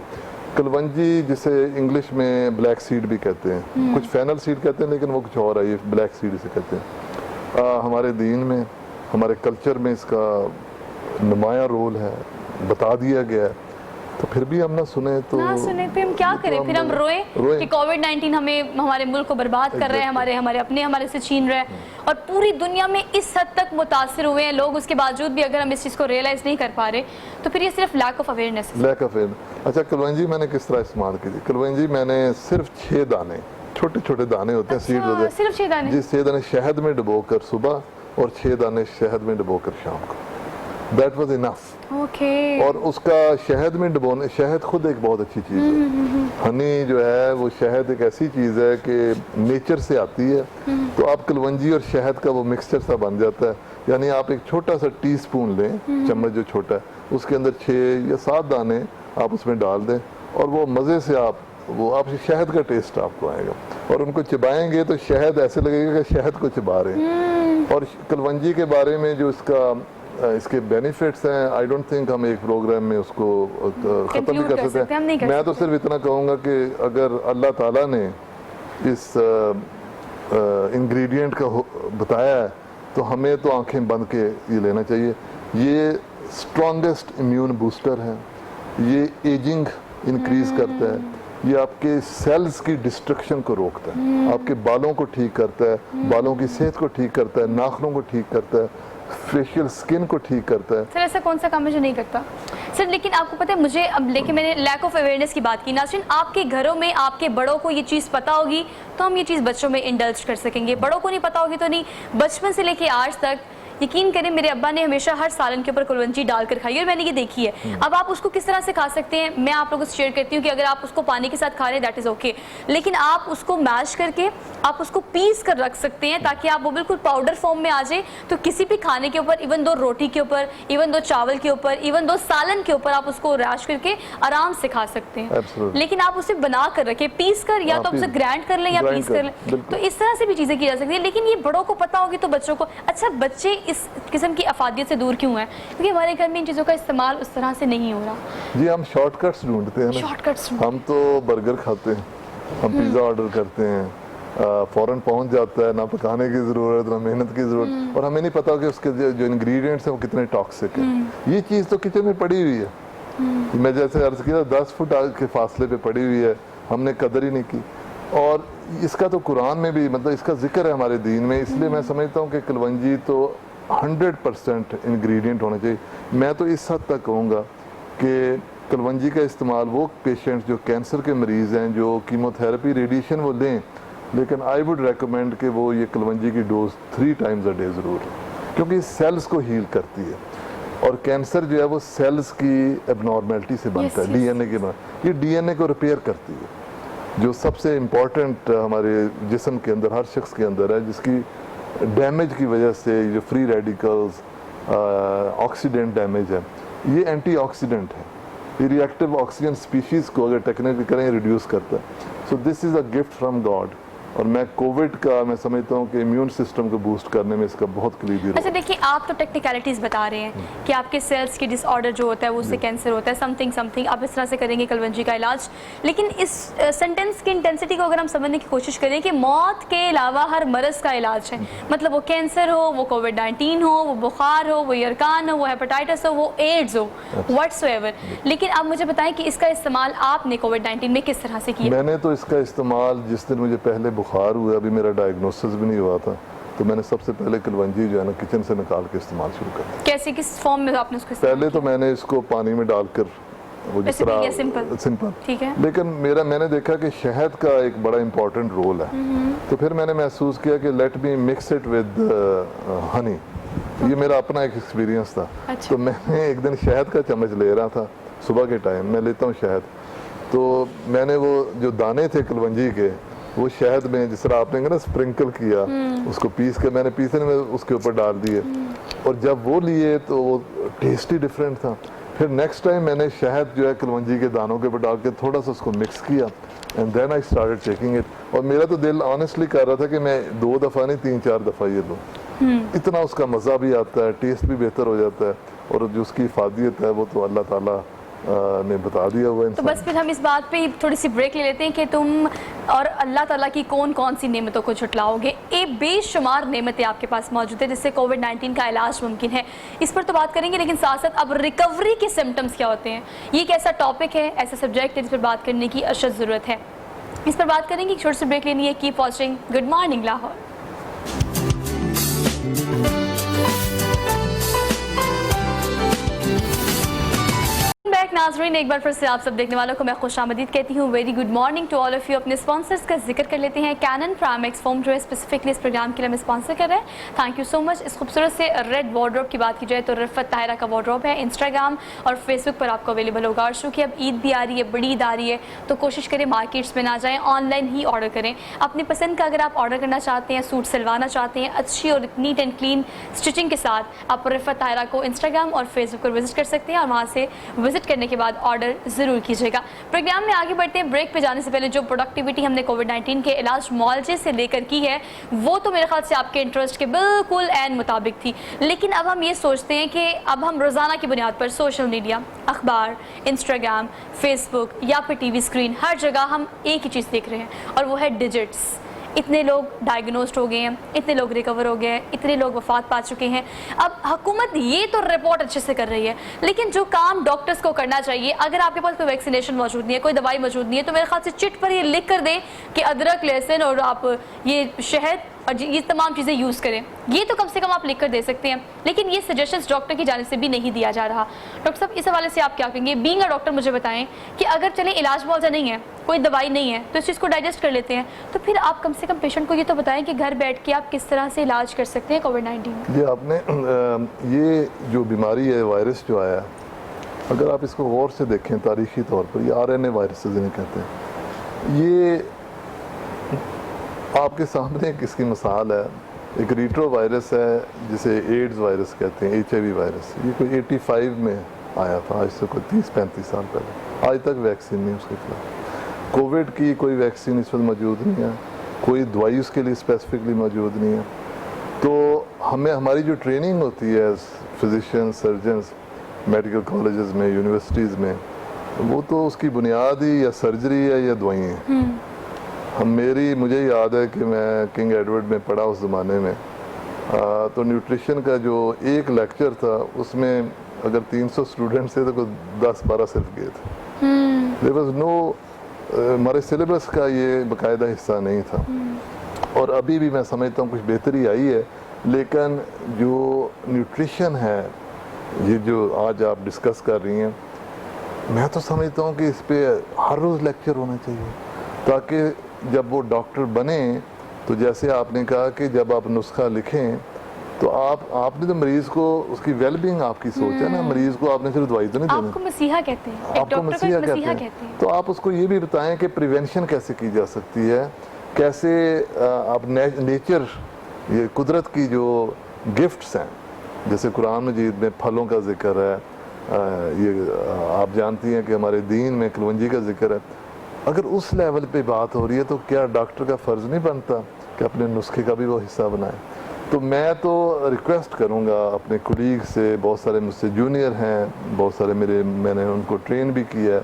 Speaker 2: कलवंजी जिसे इंग्लिश में ब्लैक सीड भी कहते हैं, कुछ फैनल सीड कहते हैं, लेकिन वो कुछ और है, ये ब्लैक सीड इसे कहते हैं। हमारे दीन में, हमारे कल्चर में इसका नुमाया रोल है, बता दिया गया है, तो फिर भी हम ना सुने तो फिर हम क्या करें,
Speaker 1: फिर हम रोए कि कोविड-19 हमें, हमारे मुल्क को बर्बाद कर रहा है, हमारे से छीन रहा है, और पूरी दुनिया में इस हद तक मुतासिर हुए हैं लोग, उसके बावजूद भी अगर हम इस चीज़ को रियलाइज़ नहीं कर पा रहे, तो फिर ये सिर्फ लैक ऑफ अवेयरनेस है।
Speaker 2: Lack of awareness. अच्छा, कलवंजी मैंने किस तरह इस्तेमाल की थी? कलवंजी मैंने सिर्फ 6 दाने, छोटे छोटे दाने होते हैं, सीड होते हैं,
Speaker 1: सिर्फ 6 दाने,
Speaker 2: जी 6 दाने शहद में डुबोकर सुबह और 6 दाने शहद में डुबोकर शाम को, दैट वाज इनफ। और उसका शहद में डुबोने, शहद खुद एक बहुत अच्छी चीज़ है, हनी जो है वो शहद एक ऐसी चीज़ है कि नेचर से आती है, तो आप कलवंजी और शहद का वो मिक्सचर सा बन जाता है। यानी आप एक छोटा सा टीस्पून लें, चम्मच जो छोटा है, उसके अंदर 6 या 7 दाने आप उसमें डाल दें, और वो मज़े से आप शहद का टेस्ट आपको आएगा, और उनको चिबाएंगे तो शहद ऐसे लगेगा कि शहद को चिबा रहे हैं। और कलवंजी के बारे में जो इसके बेनिफिट्स हैं, आई डोंट थिंक हम एक प्रोग्राम में उसको ख़त्म भी कर सकते हैं। मैं तो सिर्फ इतना कहूँगा कि अगर अल्लाह ताला ने इस इंग्रेडिएंट का बताया है, तो हमें तो आंखें बंद के ये लेना चाहिए। ये स्ट्रॉन्गेस्ट इम्यून बूस्टर है, ये एजिंग इंक्रीज करता है, ये आपके सेल्स की डिस्ट्रक्शन को रोकता है, आपके बालों को ठीक करता है, बालों की सेहत को ठीक करता है, नाखूनों को ठीक करता है, फेशियल स्किन को ठीक करता है।
Speaker 1: सर ऐसा कौन सा काम है जो नहीं करता सर? लेकिन आपको पता है, मुझे अब लेके मैंने लैक ऑफ अवेयरनेस की बात की, नाज़रीन आपके घरों में आपके बड़ों को ये चीज़ पता होगी तो हम ये चीज़ बच्चों में इंडल्ज कर सकेंगे, बड़ों को नहीं पता होगी तो नहीं। बचपन से लेके आज तक यकीन करें मेरे अब्बा ने हमेशा हर सालन के ऊपर कुलवंजी डालकर खाई, और मैंने ये देखी है। अब आप उसको किस तरह से खा सकते हैं, मैं आप लोगों से शेयर करती हूँ कि अगर आप उसको पानी के साथ खा रहे हैं दैट इज़ ओके, लेकिन आप उसको मैश करके आप उसको पीस कर रख सकते हैं ताकि आप वो बिल्कुल पाउडर फॉर्म में आ जाए। तो किसी भी खाने के ऊपर, इवन दो रोटी के ऊपर, इवन दो चावल के ऊपर, इवन दो सालन के ऊपर आप उसको रैश करके आराम से खा सकते हैं। लेकिन आप उसे बना कर रखें, पीस कर, या तो उसे ग्राइंड कर लें या पीस कर लें, तो इस तरह से भी चीज़ें की जा सकती है। लेकिन ये बड़ों को पता होगी तो बच्चों को, अच्छा बच्चे इस किस्म की अफादियत से दूर क्यों है? क्योंकि हमारे घर में इन चीज़ों का इस्तेमाल उस तरह से नहीं हो रहा।
Speaker 2: जी हम शॉर्टकट्स ढूंढते हैं ना,
Speaker 1: शॉर्टकट्स,
Speaker 2: हम तो बर्गर खाते हैं, हम पिज़्ज़ा ऑर्डर करते हैं, फ़ौरन पहुंच जाता है, ना पकाने की ज़रूरत ना मेहनत की ज़रूरत, और हमें नहीं पता कि उसके जो इंग्रेडिएंट्स हैं वो कितने टॉक्सिक हैं। ये चीज़ तो किचन में पड़ी हुई है, मैं जैसे अर्ज़ किया 10 फुट के फासले पे पड़ी हुई है, हमने कदर ही नहीं की। और इसका तो कुरान में भी मतलब इसका जिक्र है हमारे दीन में, इसलिए मैं समझता हूँ कि कलवंजी तो 100% इंग्रेडिएंट होना चाहिए। मैं तो इस हद तक कहूँगा कि कलवंजी का इस्तेमाल वो पेशेंट्स जो कैंसर के मरीज़ हैं, जो कीमोथेरेपी रेडिएशन वो लें, लेकिन आई वुड रेकमेंड कि वो ये कलवंजी की डोज 3 टाइम्स अ डे ज़रूर, क्योंकि सेल्स को हील करती है। और कैंसर जो है वो सेल्स की एबनॉर्मेलिटी से बनता है, डीएनए के, ये डीएनए को रिपेयर करती है, जो सबसे इम्पॉर्टेंट हमारे जिस्म के अंदर हर शख्स के अंदर है, जिसकी डैमेज की वजह से जो फ्री रेडिकल्स ऑक्सीडेंट डैमेज है, ये एंटीऑक्सीडेंट है, ये रिएक्टिव ऑक्सीजन स्पीशीज़ को अगर टेक्निकली करें रिड्यूस करता है। So this is a gift from God. और मैं कोविड का मैं समझता हूँ कि इम्यून सिस्टम को बूस्ट करने में इसका बहुत क्लीदी रोल।
Speaker 1: अच्छा देखिए, आप तो टेक्निकलिटीज़ बता रहे हैं कि आपके सेल्स की डिसऑर्डर जो होता है वो उससे कैंसर होता है, समथिंग समथिंग आप इस तरह से करेंगे कलवंजी का इलाज। लेकिन इस सेंटेंस की इंटेंसिटी को अगर हम समझने की कोशिश करें कि मौत के अलावा हर मरज़ का इलाज है, मतलब वो कैंसर हो, वो कोविड-19 हो, वो बुखार हो, वो यरकान हो, वो हेपेटाइटिस हो, वो एड्स हो, व्हाट्सएवर। लेकिन आप मुझे बताएं कि इसका इस्तेमाल आपने कोविड-19 में किस तरह से किया?
Speaker 2: मैंने तो इसका इस्तेमाल जिस दिन मुझे पहले बुखार हुआ, अभी मेरा डायग्नोसिस भी नहीं हुआ था, तो मैंने सबसे पहले कलवंजी जो है ना किचन से निकाल के इस्तेमाल शुरू कर दिया।
Speaker 1: कैसे, किस फॉर्म में आपने उसको इस्तेमाल
Speaker 2: पहले तो मैंने इसको पानी में डालकर वो जिस तरह सिंपल,
Speaker 1: ठीक है, लेकिन
Speaker 2: मैंने देखा कि शहद का एक बड़ा इंपॉर्टेंट रोल है, तो फिर मैंने महसूस किया कि let me mix it with Honey. ये मेरा अपना एक एक्सपीरियंस था।
Speaker 1: अच्छा।
Speaker 2: तो मैंने एक दिन शहद का चम्मच ले रहा था, सुबह के टाइम मैं लेता हूँ शहद, तो मैंने वो जो दाने थे कलवंजी के वो शहद में जिस तरह आपने ना स्प्रिंकल किया, उसको पीस के मैंने पीसने में उसके ऊपर डाल दिए, और जब वो लिए तो वो टेस्ट ही डिफरेंट था। फिर नेक्स्ट टाइम मैंने शहद जो है कलवंजी के दानों के ऊपर डाल के थोड़ा सा उसको मिक्स किया, and then I started taking it. और मेरा तो दिल ऑनेस्टली कर रहा था कि मैं 2 दफ़ा नहीं 3-4 दफ़ा ये लूँ। इतना उसका मज़ा भी आता है, टेस्ट भी बेहतर हो जाता है, और जो उसकी इफादियत है वो तो अल्लाह ताला ने बता दिया हुआ।
Speaker 1: तो बस फिर हम इस बात पे थोड़ी सी ब्रेक ले लेते हैं कि तुम और अल्लाह ताला की कौन कौन सी नेमतों को झुटलाओगे। एक बेशुमार नेमतें आपके पास मौजूद है जिससे कोविड-19 का इलाज मुमकिन है, इस पर तो बात करेंगे। लेकिन साथ साथ अब रिकवरी के सिम्टम्स क्या होते हैं, ये एक ऐसा टॉपिक है, ऐसा सब्जेक्ट है जिस पर बात करने की अशद ज़रूरत है। इस पर बात करेंगे, एक छोटी सी ब्रेक लेनी है। Keep watching good morning Lahore. Back नाज़रीन, एक बार फिर से आप सब देखने वालों को मैं खुशामदीद कहती हूँ। Very good morning to all of you. अपने स्पॉन्सर्स का जिक्र कर लेते हैं। कैनन प्राइमेक्स फोम जो है स्पेसिफिकली इस प्रोग्राम के लिए हमें स्पॉन्सर कर रहे हैं, थैंक यू सो मच। इस खूबसूरत से रेड वार्डरोब की बात की जाए तो रिफत ताहिरा का वार्डरोब है, इंस्टाग्राम और फेसबुक पर आपको अवेलेबल होगा। और चूँकि अब ईद भी आ रही है, बड़ी ईद आ रही है, तो कोशिश करें मार्केट्स में ना जाएँ, ऑनलाइन ही ऑर्डर करें अपनी पसंद का। अगर आप ऑर्डर करना चाहते हैं, सूट सिलवाना चाहते हैं अच्छी और नीट एंड क्लीन स्टिचिंग के साथ, आप रिफत ताहिरा को इंस्टाग्राम और फेसबुक पर विजिट कर सकते हैं, और वहाँ से विजिट करने के बाद ऑर्डर जरूर कीजिएगा। प्रोग्राम में आगे बढ़ते हैं। ब्रेक पे जाने से पहले जो प्रोडक्टिविटी हमने कोविड-19 के इलाज मुआवजे से लेकर की है, वो तो मेरे ख्याल से आपके इंटरेस्ट के बिल्कुल एन मुताबिक थी। लेकिन अब हम ये सोचते हैं कि अब हम रोज़ाना की बुनियाद पर सोशल मीडिया, अखबार, इंस्टाग्राम, फेसबुक या फिर टीवी स्क्रीन, हर जगह हम एक ही चीज़ देख रहे हैं, और वो है डिजिट्स। इतने लोग डायग्नोस्ड हो गए हैं, इतने लोग रिकवर हो गए हैं, इतने लोग वफात पा चुके हैं। अब हुकूमत ये तो रिपोर्ट अच्छे से कर रही है, लेकिन जो काम डॉक्टर्स को करना चाहिए, अगर आपके पास कोई वैक्सीनेशन मौजूद नहीं है, कोई दवाई मौजूद नहीं है, तो मेरे ख्याल से चिट पर ये लिख कर दें कि अदरक, लहसुन और आप ये शहद और ये तमाम चीज़ें यूज़ करें। ये तो कम से कम आप लिख कर दे सकते हैं, लेकिन ये सजेशंस डॉक्टर की जानिब से भी नहीं दिया जा रहा। डॉक्टर साहब, इस हवाले से आप क्या कहेंगे? बीइंग अ डॉक्टर मुझे बताएं कि अगर चले इलाज मुआवजा नहीं है, कोई दवाई नहीं है, तो इस चीज़ को डाइजेस्ट कर लेते हैं, तो फिर आप कम से कम पेशेंट को ये तो बताएं कि घर बैठ के आप किस तरह से इलाज कर सकते हैं कोविड-19।
Speaker 2: ये आपने ये जो बीमारी है, वायरस जो आया, अगर आप इसको गौर से देखें तारीखी तौर पर, ये RNA वायरसेस इन्हें कहते हैं। ये आपके सामने किसकी मिसाल है, एक रीट्रो वायरस है जिसे एड्स वायरस कहते हैं, HIV वायरस। ये कोई 85 में आया था, आज से कोई 30-35 साल पहले। आज तक वैक्सीन नहीं उसके खिलाफ। कोविड की कोई वैक्सीन इस वक्त मौजूद नहीं है, कोई दवाई उसके लिए स्पेसिफिकली मौजूद नहीं है। तो हमें हमारी जो ट्रेनिंग होती है फिजिशियन, सर्जन्स, मेडिकल कॉलेजेस में, यूनिवर्सिटीज़ में, वो तो उसकी बुनियाद ही या सर्जरी है या दवाई हैं। मुझे याद है कि मैं किंग एडवर्ड में पढ़ा उस ज़माने में, तो न्यूट्रिशन का जो एक लेक्चर था उसमें अगर 300 स्टूडेंट्स थे तो कोई 10-12 सिर्फ गए थे। देयर वाज नो, हमारे सिलेबस का ये बाकायदा हिस्सा नहीं था। और अभी भी मैं समझता हूँ कुछ बेहतरी आई है, लेकिन जो न्यूट्रिशन है, ये जो आज आप डिस्कस कर रही हैं, मैं तो समझता हूँ कि इस पे हर रोज़ लेक्चर होना चाहिए, ताकि जब वो डॉक्टर बने तो जैसे आपने कहा कि जब आप नुस्खा लिखें तो आपने तो मरीज़ को उसकी वेलबींग आपकी सोच है ना, मरीज़ को आपने सिर्फ दवाई तो नहीं देनी।
Speaker 1: आपको मसीहा कहते हैं, एक
Speaker 2: आपको
Speaker 1: डॉक्टर को
Speaker 2: मसीहा
Speaker 1: एक मसीहा
Speaker 2: कहते
Speaker 1: कहते हैं।
Speaker 2: तो आप उसको ये भी बताएं कि प्रिवेंशन कैसे की जा सकती है, कैसे आप नेचर, ये कुदरत की जो गिफ्ट्स हैं, जैसे कुरान मजीद में फलों का जिक्र है, ये आप जानती हैं कि हमारे दीन में कलवंजी का जिक्र है। अगर उस लेवल पे बात हो रही है तो क्या डॉक्टर का फ़र्ज़ नहीं बनता कि अपने नुस्खे का भी वो हिस्सा बनाए? तो मैं तो रिक्वेस्ट करूंगा अपने कोलीग से, बहुत सारे मुझसे जूनियर हैं, बहुत सारे मैंने उनको ट्रेन भी किया है,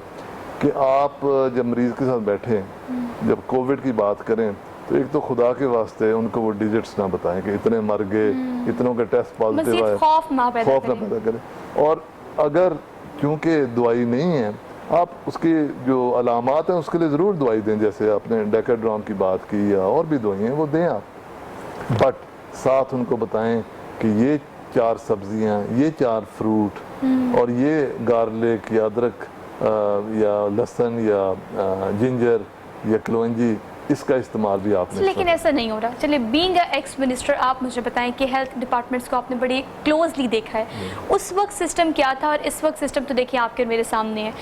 Speaker 2: कि आप जब मरीज़ के साथ बैठें, जब कोविड की बात करें, तो एक तो खुदा के वास्ते उनको वो डिजिट्स ना बताएं कि इतने मर गए, इतनों के टेस्ट पॉजिटिव आए,
Speaker 1: खौफ ना पैदा
Speaker 2: करें। और अगर क्योंकि दवाई नहीं है, आप उसकी जो अलामात हैं उसके लिए ज़रूर दवाई दें, जैसे आपने डेकाड्रॉन की बात की या और भी दवाई हैं वो दें आप, बट साथ उनको बताएं कि ये 4 सब्जियां, ये 4 फ्रूट और ये गार्लिक या अदरक या लहसुन या जिंजर या कलौंजी, इसका इस्तेमाल भी आपने।
Speaker 1: लेकिन ऐसा नहीं हो रहा। चलिए, बीइंग अ एक्स मिनिस्टर, आप मुझे बताएं कि हेल्थ डिपार्टमेंट्स को आपने बड़ी क्लोजली देखा है, उस वक्त सिस्टम क्या था और इस वक्त सिस्टम तो देखिए आपके मेरे सामने है।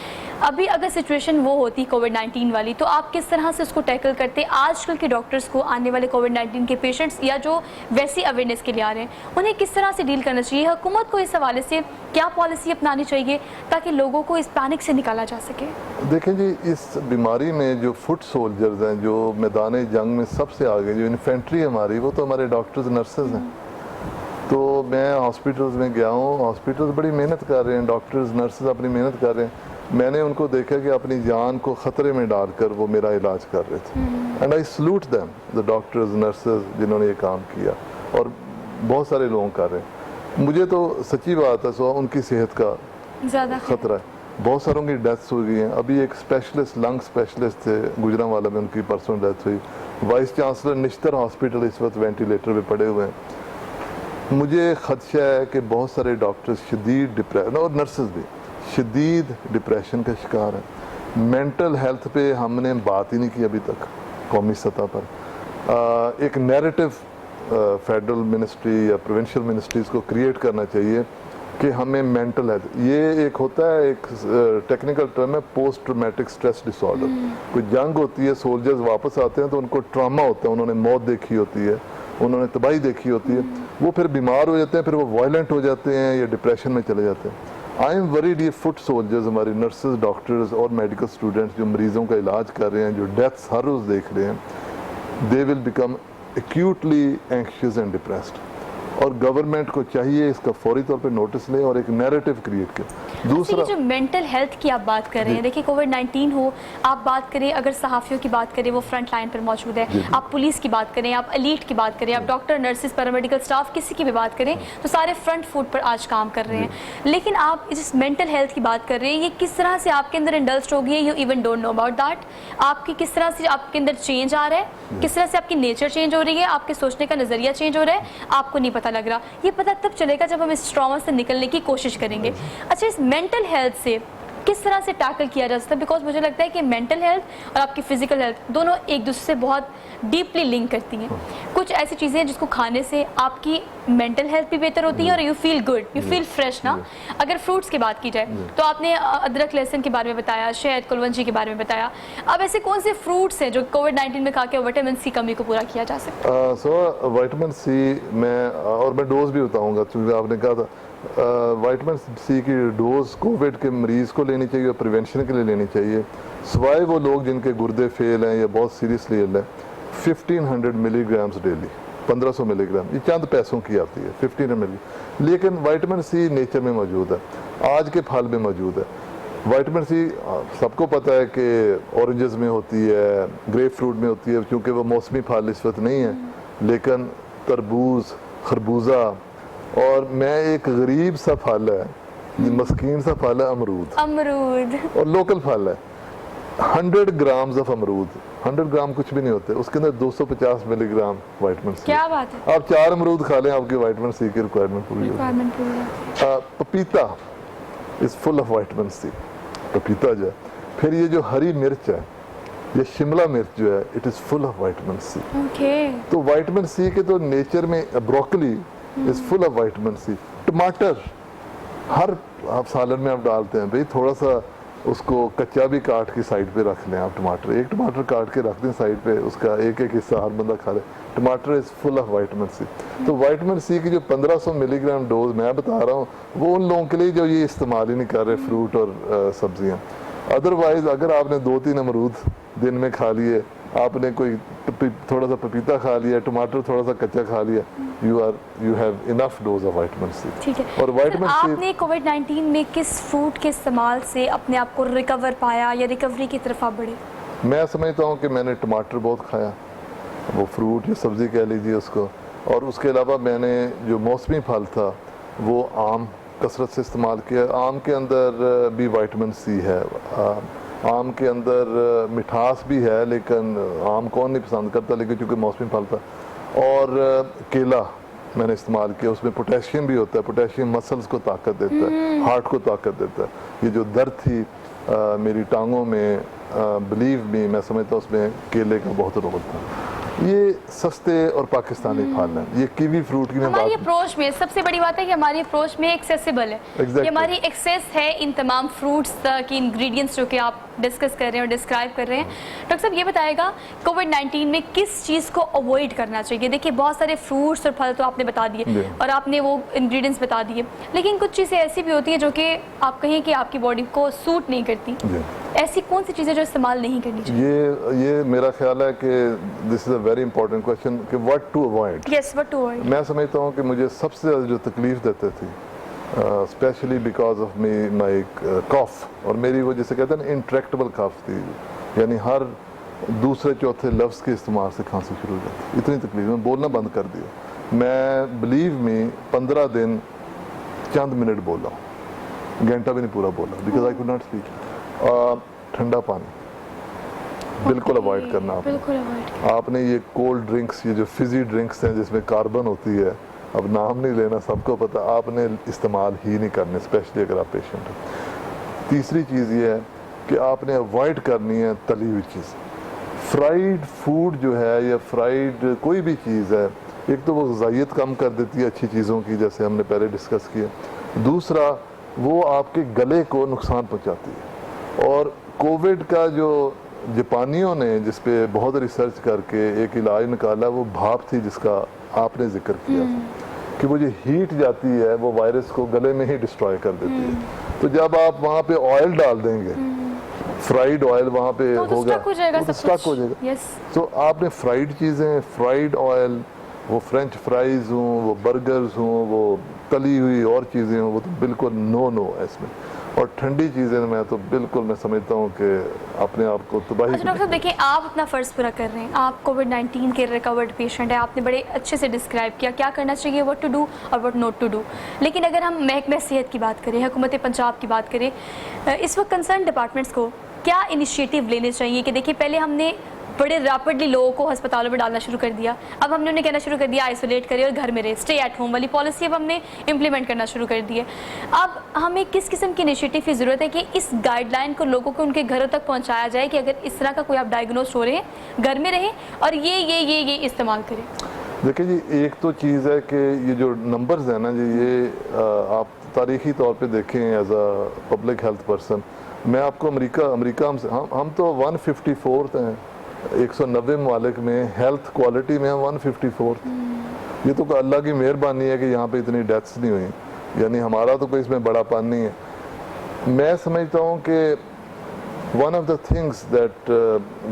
Speaker 1: अभी अगर सिचुएशन वो होती कोविड-19 वाली, तो आप किस तरह से उसको टैकल करते? आजकल के डॉक्टर्स को आने वाले कोविड-19 के पेशेंट्स या जो वैसी अवेयरनेस के लिए आ रहे हैं, उन्हें किस तरह से डील करना चाहिए? हुकूमत को इस हवाले से क्या पॉलिसी अपनानी चाहिए ताकि लोगों को इस पैनिक से निकाला जा सके?
Speaker 2: देखें जी, इस बीमारी में जो फुट सोल्जर्स हैं, जो मैदान जंग में सबसे आगे, जो इन्फेंट्री हमारी, वो तो हमारे डॉक्टर्स नर्सेज हैं। तो मैं हॉस्पिटल्स में गया हूँ, हॉस्पिटल्स बड़ी मेहनत कर रहे हैं, डॉक्टर्स नर्सेज अपनी मेहनत कर रहे हैं। मैंने उनको देखा कि अपनी जान को ख़तरे में डालकर वो मेरा इलाज कर रहे थे, and I salute them, the doctors nurses जिन्होंने ये काम किया, और बहुत सारे लोग कर रहे हैं। मुझे तो सच्ची बात है, सो उनकी सेहत का ज़्यादा खतरा है। बहुत सारों की डेथ्स हो गई हैं। अभी एक स्पेशलिस्ट, लंग स्पेशलिस्ट थे गुजरांवाला में, उनकी परसों डेथ हुई। वाइस चांसलर निश्तर हॉस्पिटल इस वक्त वेंटिलेटर पे पड़े हुए हैं। मुझे खदशा है कि बहुत सारे डॉक्टर्स शदीद डिप्रेशन, और नर्सेज भी शदीद डिप्रेशन का शिकार है। मेंटल हेल्थ पे हमने बात ही नहीं की अभी तक कौमी सतह पर। एक नैरेटिव फेडरल मिनिस्ट्री या प्रोविंशियल मिनिस्ट्रीज़ को क्रिएट करना चाहिए कि हमें मेंटल हेल्थ, ये एक होता है, एक टेक्निकल टर्म है, पोस्ट ट्रॉमेटिक स्ट्रेस डिसऑर्डर। कोई जंग होती है, सोल्जर्स वापस आते हैं तो उनको ट्रामा होता है, उन्होंने मौत देखी होती है, उन्होंने तबाही देखी होती है, वो फिर बीमार हो जाते हैं, फिर वो वायलेंट हो जाते हैं या डिप्रेशन में चले जाते हैं। आई एम वरीड, ये फुट सोल्जर्स, हमारी नर्सेज, डॉक्टर्स और मेडिकल स्टूडेंट्स जो मरीज़ों का इलाज कर रहे हैं, जो डेथ्स हर रोज़ देख रहे हैं, they will become actually anxious and depressed. और गवर्नमेंट को चाहिए इसका फौरी तौर पे नोटिस ले और एक नैरेटिव क्रिएट करे। दूसरा,
Speaker 1: जो मेंटल हेल्थ की आप बात कर रहे हैं, देखिए कोविड-19 हो, आप बात करें, अगर सहाफ़ियों की बात करें, वो फ्रंट लाइन पर मौजूद है, आप पुलिस की बात करें, आप एलीट की बात करें, आप डॉक्टर, नर्सेज, पैरामेडिकल स्टाफ, किसी की भी बात करें, तो सारे फ्रंट फुट पर आज काम कर रहे हैं। लेकिन आप जिस मेंटल हेल्थ की बात कर रहे हैं, ये किस तरह से आपके अंदर इंडल्ज हो गई है, you even don't know about that. आपकी किस तरह से आपके अंदर चेंज आ रहा है, किस तरह से आपकी नेचर चेंज हो रही है, आपके सोचने का नज़रिया चेंज हो रहा है, आपको नहीं पता लग रहा। ये पता तब चलेगा जब हम इस ट्रॉमा से निकलने की कोशिश करेंगे। अच्छा, इस मेंटल हेल्थ से किस तरह से टैकल किया जा सकता है? बिकॉज मुझे लगता है कि मेंटल हेल्थ और आपकी फिजिकल हेल्थ दोनों एक दूसरे से बहुत डीपली लिंक करती हैं। कुछ ऐसी चीज़ें हैं जिसको खाने से आपकी मेंटल हेल्थ भी बेहतर होती है और you feel good, you feel fresh ना। अगर फ्रूट्स की बात की जाए तो आपने अदरक, लहसुन के बारे में बताया, शहद, कुलवंजी के बारे में बताया। अब ऐसे कौन से फ्रूट्स हैं जो कोविड-19 में खा के विटामिन सी कमी को पूरा किया जा सकता है?
Speaker 2: सो विटामिन सी मैं डोज भी बताऊँगा, क्योंकि आपने कहा था विटामिन सी की डोज कोविड के मरीज़ को लेनी चाहिए और प्रिवेंशन के लिए लेनी चाहिए। सिवाय वो लोग जिनके गुर्दे फेल हैं या बहुत सीरियसली इल है, 1500 मिलीग्राम्स डेली, 1500 मिलीग्राम, ये चंद पैसों की आती है 1500 मिलीग्राम। लेकिन विटामिन सी नेचर में मौजूद है, आज के फल में मौजूद है। विटामिन सी सबको पता है कि ऑरेंजेस में होती है, ग्रेप फ्रूट में होती है, क्योंकि वो मौसमी फल इस वक्त नहीं है, लेकिन तरबूज, खरबूजा, और मैं एक गरीब सा फल है, मस्कीन सा फल है अमरूद, और लोकल फल है। 100 ग्राम्स ऑफ अमरूद, 100 ग्राम कुछ भी नहीं होते, उसके अंदर 250 मिलीग्राम विटामिन सी।
Speaker 1: क्या बात है।
Speaker 2: आप 4 अमरूद खा लें, आपकी विटामिन सी की रिक्वायरमेंट पूरी होगी। पपीता is full of vitamin C, पपीता जो है। फिर ये जो हरी मिर्च है, ये शिमला मिर्च जो है, it is full of vitamin C. तो विटामिन सी के तो नेचर में, broccoli is full of vitamin C. टमाटर हर आप सालन में आप डालते हैं भाई, थोड़ा सा उसको कच्चा भी काट के साइड पे रख लें आप। टमाटर, एक टमाटर काट के रख दें साइड पे, उसका एक एक हिस्सा हर बंदा खा ले। टमाटर is full of vitamin C. तो विटामिन सी की जो 1500 मिलीग्राम डोज मैं बता रहा हूँ, वो उन लोगों के लिए जो ये इस्तेमाल ही नहीं कर रहे फ्रूट और सब्जियाँ। अदरवाइज अगर आपने 2-3 अमरूद दिन में खा लिए, आपने कोई थोड़ा सा पपीता खा लिया, टमाटर थोड़ा सा कच्चा खा लिया, you have enough dose of vitamin C.
Speaker 1: ठीक है।
Speaker 2: और विटामिन सी,
Speaker 1: आपने कोविड-19 में किस फ्रूट के इस्तेमाल से अपने आप को रिकवर पाया या रिकवरी की तरफ आप बढ़े?
Speaker 2: मैं समझता हूँ कि मैंने टमाटर बहुत खाया, वो फ्रूट या सब्ज़ी कह लीजिए उसको, और उसके अलावा मैंने जो मौसमी फल था वो आम कसरत से इस्तेमाल किया। आम के अंदर भी विटामिन सी है, आम के अंदर मिठास भी है, लेकिन आम कौन नहीं पसंद करता, लेकिन चूँकि मौसमी फल था। और केला मैंने इस्तेमाल किया, उसमें पोटेशियम भी होता है, पोटेशियम मसल्स को ताकत देता है, हार्ट को ताकत देता है। ये जो दर्द थी मेरी टांगों में, बिलीव मी, मैं समझता हूँ उसमें केले का बहुत रोल था। ये सस्ते और पाकिस्तानी फल हैं। ये कीवी फ्रूट की मैं
Speaker 1: हमारी
Speaker 2: बात,
Speaker 1: अप्रोच में सबसे बड़ी बात है कि हमारी अप्रोच में एक्सेसिबल है।
Speaker 2: Exactly.
Speaker 1: ये हमारी एक्सेस है इन तमाम फ्रूट्स की इंग्रेडिएंट्स जो कि आप डिस्कस कर रहे हैं और डिस्क्राइब कर रहे हैं। डॉक्टर साहब ये बताएगा कोविड-19 में किस चीज़ को अवॉइड करना चाहिए? देखिए बहुत सारे फ्रूट्स और फल तो आपने बता दिए और आपने वो इंग्रेडिएंट्स बता दिए, लेकिन कुछ चीज़ें ऐसी भी होती हैं जो कि आप कहें कि आपकी बॉडी को सूट नहीं करती। ऐसी कौन सी चीज़ें जो इस्तेमाल नहीं करनी चाहिए?
Speaker 2: ये मेरा ख्याल है कि this is a very important question कि what to avoid.
Speaker 1: Yes, what to avoid.
Speaker 2: मैं समझता हूँ कि मुझे सबसे ज़्यादा जो तकलीफ देते थी, स्पेशली बिकॉज ऑफ माई कॉफ, और मेरी वो जिसे कहते हैं ना इंट्रैक्टेबल कफ थी, यानी हर दूसरे चौथे लफ्ज़ के इस्तेमाल से खांसी शुरू हो जाती। इतनी तकलीफ, मैं बोलना बंद कर दिया। मैं बिलीव मी 15 दिन चंद मिनट बोला, घंटा भी नहीं पूरा बोला, because I could not speak. ठंडा पानी बिल्कुल अवॉइड करना आपने। ये कोल्ड ड्रिंक्स, ये जो फिजी ड्रिंक्स हैं जिसमें कार्बन होती है, अब नाम नहीं लेना, सबको पता, आपने इस्तेमाल ही नहीं करने, स्पेशली अगर आप पेशेंट हैं। तीसरी चीज़ ये है कि आपने अवॉइड करनी है तली हुई चीज़। फ्राइड फूड जो है या फ्राइड कोई भी चीज़ है, एक तो वो ग़िज़ाइयत कम कर देती है अच्छी चीज़ों की, जैसे हमने पहले डिस्कस किया। दूसरा, वो आपके गले को नुकसान पहुँचाती है। और कोविड का जो जापानियों ने जिस पे बहुत रिसर्च करके एक इलाज निकाला, वो भाप थी जिसका आपने जिक्र किया था कि वो जो हीट जाती है वो वायरस को गले में ही डिस्ट्रॉय कर देती है। तो जब आप वहाँ पे ऑयल डाल देंगे, फ्राइड ऑयल वहाँ पे होगा, तो स्टक हो जाएगा। तो आपने फ्राइड चीज़ें, फ्राइड ऑयल, वो फ्रेंच फ्राइज हों, वो बर्गर्स हों, वो तली हुई और चीज़ें हों, वो तो बिल्कुल नो है इसमें। और ठंडी चीज़ें मैं तो बिल्कुल, मैं समझता हूँ कि अपने आप को तबाही।
Speaker 1: अच्छा डॉक्टर साहब, देखिए आप अपना फ़र्ज़ पूरा कर रहे हैं, आप कोविड-19 के रिकवर्ड पेशेंट हैं, आपने बड़े अच्छे से डिस्क्राइब किया क्या करना चाहिए, व्हाट टू डू और व्हाट नॉट टू डू। लेकिन अगर हम महकमा सेहत की बात करें, हुकूमत पंजाब की बात करें, इस वक्त कंसर्न डिपार्टमेंट्स को क्या इनिशिएटिव लेने चाहिए? कि देखिए पहले हमने बड़े रैपिडली लोगों को अस्पतालों में डालना शुरू कर दिया, अब हमने उन्हें कहना शुरू कर दिया आइसोलेट करिए और घर में रहे, स्टे एट होम वाली पॉलिसी अब हमने इम्प्लीमेंट करना शुरू कर दी है। अब हमें किस किस्म की इनिशिएटिव की ज़रूरत है कि इस गाइडलाइन को लोगों को उनके घरों तक पहुंचाया जाए कि अगर इस तरह का कोई आप डायग्नोज हो रहे हैं, घर में रहें और ये इस्तेमाल करें?
Speaker 2: देखिए जी, एक तो चीज़ है कि ये जो नंबर्स हैं ना जी, ये आप तारीखी तौर पे देखें as a public health person, मैं आपको अमेरिका हम तो 154th हैं 190 ममालिक में, हेल्थ क्वालिटी में हम 154th। ये तो अल्लाह की मेहरबानी है कि यहाँ पे इतनी डेथ्स नहीं हुई, यानी हमारा तो कोई इसमें बड़ापन नहीं है। मैं समझता हूँ कि one of the things that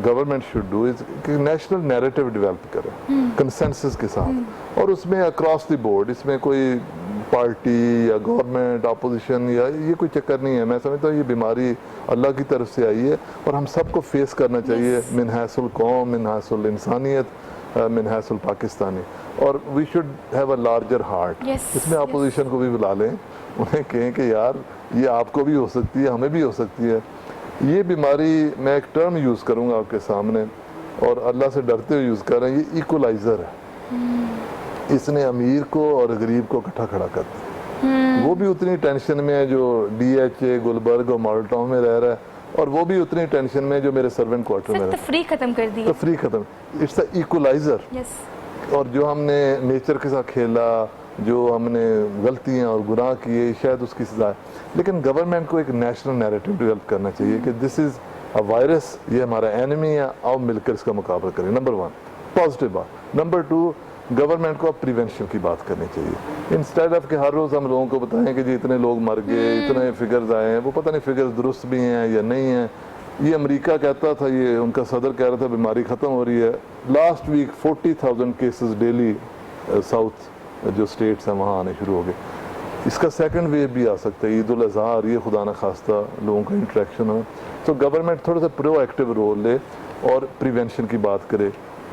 Speaker 2: government should do is कि नेशनल नैरेटिव डेवलप करें कंसेंसस के साथ, और उसमें अक्रॉस द बोर्ड, इसमें कोई पार्टी या गवर्नमेंट अपोजिशन या ये कोई चक्कर नहीं है। मैं समझता हूँ ये बीमारी अल्लाह की तरफ से आई है और हम सबको फेस करना चाहिए, मिन हैसुल कौम, मिन हैसुल इंसानियत, मिन हैसुल पाकिस्तानी, और we should have a larger heart. इसमें अपोजिशन को भी बुला लें, उन्हें कहें कि यार ये आपको भी हो सकती है, हमें भी हो सकती है। ये बीमारी, मैं एक टर्म यूज़ करूँगा आपके सामने और अल्लाह से डरते हुए यूज़ कर रहे हैं, ये इक्वलाइज़र है। इसने अमीर को और गरीब को इकट्ठा खड़ा कर दिया। वो भी उतनी टेंशन में है जो DHA, गुलबर्ग और मॉडल टाउन में रह रहा है, और वो भी उतनी टेंशन में जो मेरे सर्वेंट क्वार्टर में रहता है।
Speaker 1: तफरीक खत्म कर दी,
Speaker 2: तफरीक खत्म। It's a equaliser. और जो हमने नेचर के साथ खेला, जो हमने गलतियाँ और गुनाह किए, शायद उसकी सजा है। लेकिन गवर्नमेंट को एक नेशनल नैरेटिव डेवलप करना चाहिए कि दिस इज़ अ वायरस, ये हमारा एनिमी है, आओ मिलकर इसका मुकाबला करें। नंबर 1 पॉजिटिव बात। नंबर 2 गवर्नमेंट को अब प्रिवेंशन की बात करनी चाहिए। इंस्टेड ऑफ कि हर रोज़ हम लोगों को बताएं कि जी इतने लोग मर गए, इतने फिगर्स आए हैं, वो पता नहीं फिगर्स दुरुस्त भी हैं या नहीं हैं। ये अमेरिका कहता था, ये उनका सदर कह रहा था बीमारी ख़त्म हो रही है। Last week 40,000 cases daily south जो स्टेट्स हैं वहाँ आने शुरू हो गए। इसका सेकंड वेव भी आ सकता है, ईद उल अज़हा आ रही है, खुदा न खास्ता लोगों का इंटरेक्शन हो। तो गवर्नमेंट थोड़ा सा प्रोएक्टिव रोल ले और प्रिवेंशन की बात करे,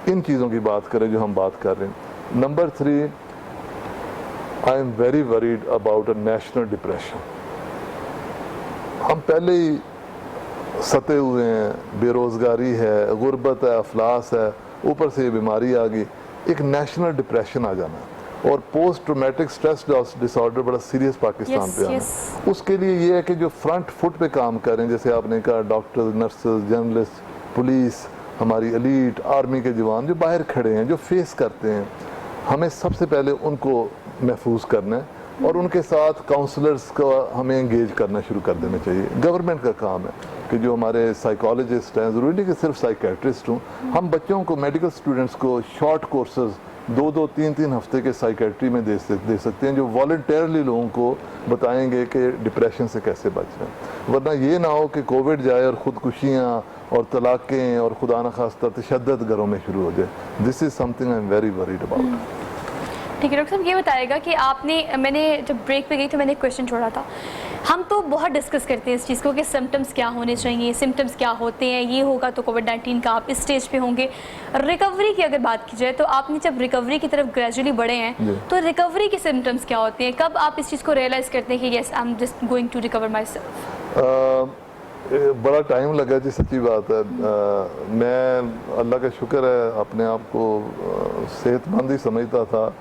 Speaker 2: इन चीज़ों की बात करें जो हम बात कर रहे हैं। Number 3, I am very worried about a national depression. हम पहले ही सते हुए हैं, बेरोज़गारी है, गुर्बत है, अफलास है, ऊपर से ये बीमारी आ गई, एक नेशनल डिप्रेशन आ जाना और पोस्ट ट्रोमेटिक स्ट्रेस डिसऑर्डर बड़ा सीरियस पाकिस्तान पे आना। उसके लिए ये है कि जो फ्रंट फुट पे काम कर रहे हैं, जैसे आपने कहा डॉक्टर्स, नर्सेज, जर्नलिस्ट, पुलिस, हमारी एलीट, आर्मी के जवान जो बाहर खड़े हैं, जो फेस करते हैं, हमें सबसे पहले उनको महफूज करना है और उनके साथ काउंसलर्स का हमें इंगेज करना शुरू कर देना चाहिए। गवर्नमेंट का काम है कि जो हमारे साइकोलॉजिस्ट हैं, ज़रूरी नहीं कि सिर्फ साइकेट्रिस्ट हों, हम बच्चों को, मेडिकल स्टूडेंट्स को शॉर्ट कोर्सेज 2-2, 3-3 हफ्ते के साइकेट्री में दे सकते हैं, जो वॉलंटियरली लोगों को बताएंगे कि डिप्रेशन से कैसे बचना है। वरना ये ना हो कि कोविड जाए और ख़ुदकुशियाँ और तलाक़ें और खुदा न खास्ता तशद्दुद घरों में शुरू हो जाए। This is something I am very worried about.
Speaker 1: ठीक है डॉक्टर साहब, ये बताएगा कि मैंने जब ब्रेक पे गई तो मैंने एक क्वेश्चन छोड़ा था। हम तो बहुत डिस्कस करते हैं इस चीज़ को कि सिम्टम्स क्या होने चाहिए, सिम्टम्स क्या होते हैं, ये होगा तो कोविड-19 का आप इस स्टेज पे होंगे। रिकवरी की अगर बात की जाए तो आपने जब रिकवरी की तरफ ग्रेजुअली बढ़े हैं, तो रिकवरी के सिम्टम्स क्या होते हैं? कब आप इस चीज़ को रियलाइज़ करते हैं कि yes I am just going to recover myself?
Speaker 2: बड़ा टाइम लगा जी, सच्ची बात है। मैं अल्लाह का शुक्र है अपने आप को सेहतमंद ही समझता था,